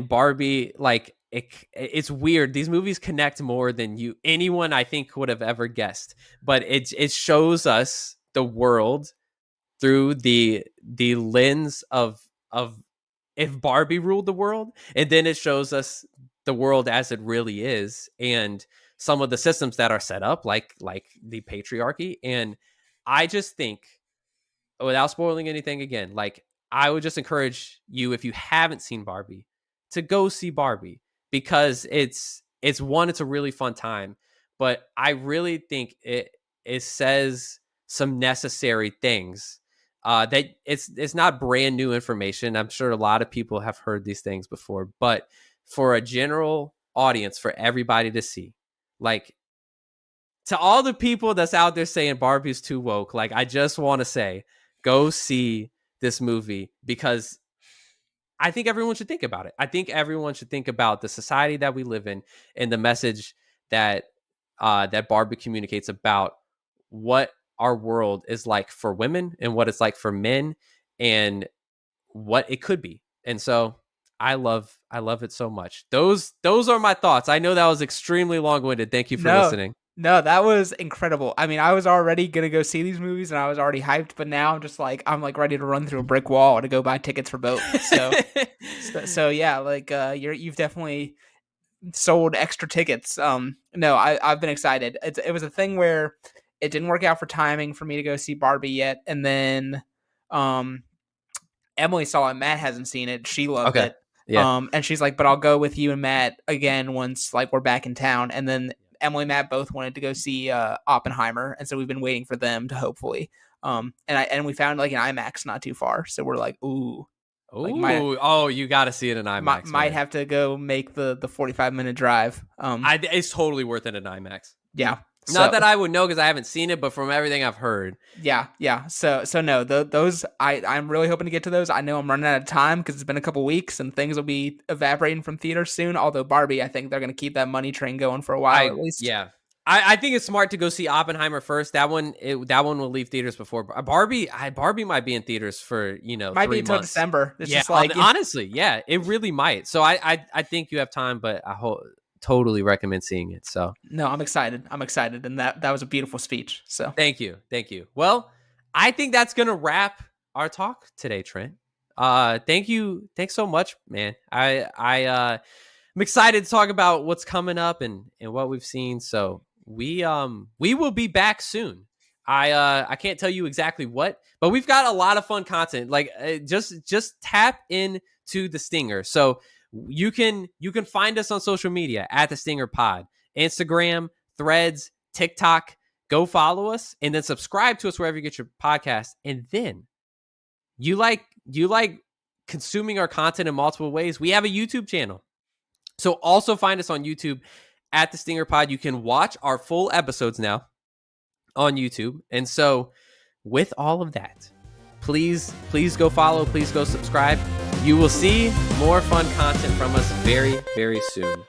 S1: Barbie, like it's weird. These movies connect more than anyone I think would have ever guessed. But it shows us the world through the lens of if Barbie ruled the world, and then it shows us the world as it really is, and some of the systems that are set up, like the patriarchy. And I just think, without spoiling anything again, like I would just encourage you, if you haven't seen Barbie, to go see Barbie, because it's one, it's a really fun time, but I really think it says some necessary things. That it's not brand new information. I'm sure a lot of people have heard these things before, but for a general audience, for everybody to see, like, to all the people that's out there saying Barbie's too woke, like, I just want to say, go see this movie, because I think everyone should think about it. I think everyone should think about the society that we live in, and the message that that Barbie communicates about what our world is like for women, and what it's like for men, and what it could be. And so I love it so much. Those are my thoughts. I know that was extremely long-winded. Thank you for
S2: No,
S1: listening.
S2: no, that was incredible. I mean, I was already gonna go see these movies, and I was already hyped, but now I'm like ready to run through a brick wall to go buy tickets for both. So yeah, like you've definitely sold extra tickets. No, I've been excited. It was a thing where it didn't work out for timing for me to go see Barbie yet, and then um Emily saw it. Matt hasn't seen it. She loved
S1: Okay.
S2: it.
S1: Yeah.
S2: And she's like, but I'll go with you and Matt again once like we're back in town. And then Emily and Matt both wanted to go see Oppenheimer, and so we've been waiting for them to hopefully. And we found like an IMAX not too far, so we're like, ooh, like
S1: Ooh, oh, you got to see it in IMAX,
S2: might
S1: man.
S2: have to go make the 45-minute drive.
S1: It's totally worth it in IMAX.
S2: Yeah.
S1: Not that I would know because I haven't seen it, but from everything I've heard.
S2: Yeah. So no, those I'm really hoping to get to those. I know I'm running out of time because it's been a couple weeks and things will be evaporating from theaters soon. Although Barbie, I think they're going to keep that money train going for a while at least.
S1: Yeah. I think it's smart to go see Oppenheimer first. That one will leave theaters before Barbie. Barbie might be in theaters for
S2: might
S1: 3
S2: be until
S1: months.
S2: December. It's
S1: yeah,
S2: just like
S1: honestly, yeah, it really might. So I think you have time, but I totally recommend seeing it. So
S2: no, I'm excited, and that was a beautiful speech. So
S1: thank you. Well, I think that's gonna wrap our talk today, Trent. Thanks so much, man. I'm excited to talk about what's coming up and what we've seen. So we will be back soon. I can't tell you exactly what, but we've got a lot of fun content. Like just tap into the Stinger. So you can find us on social media at the Stinger Pod, Instagram, Threads, TikTok. Go follow us, and then subscribe to us wherever you get your podcast. And then you like consuming our content in multiple ways. We have a YouTube channel. So also find us on YouTube at the Stinger Pod. You can watch our full episodes now on YouTube. And so with all of that, please go follow, please go subscribe. You will see more fun content from us very, very soon.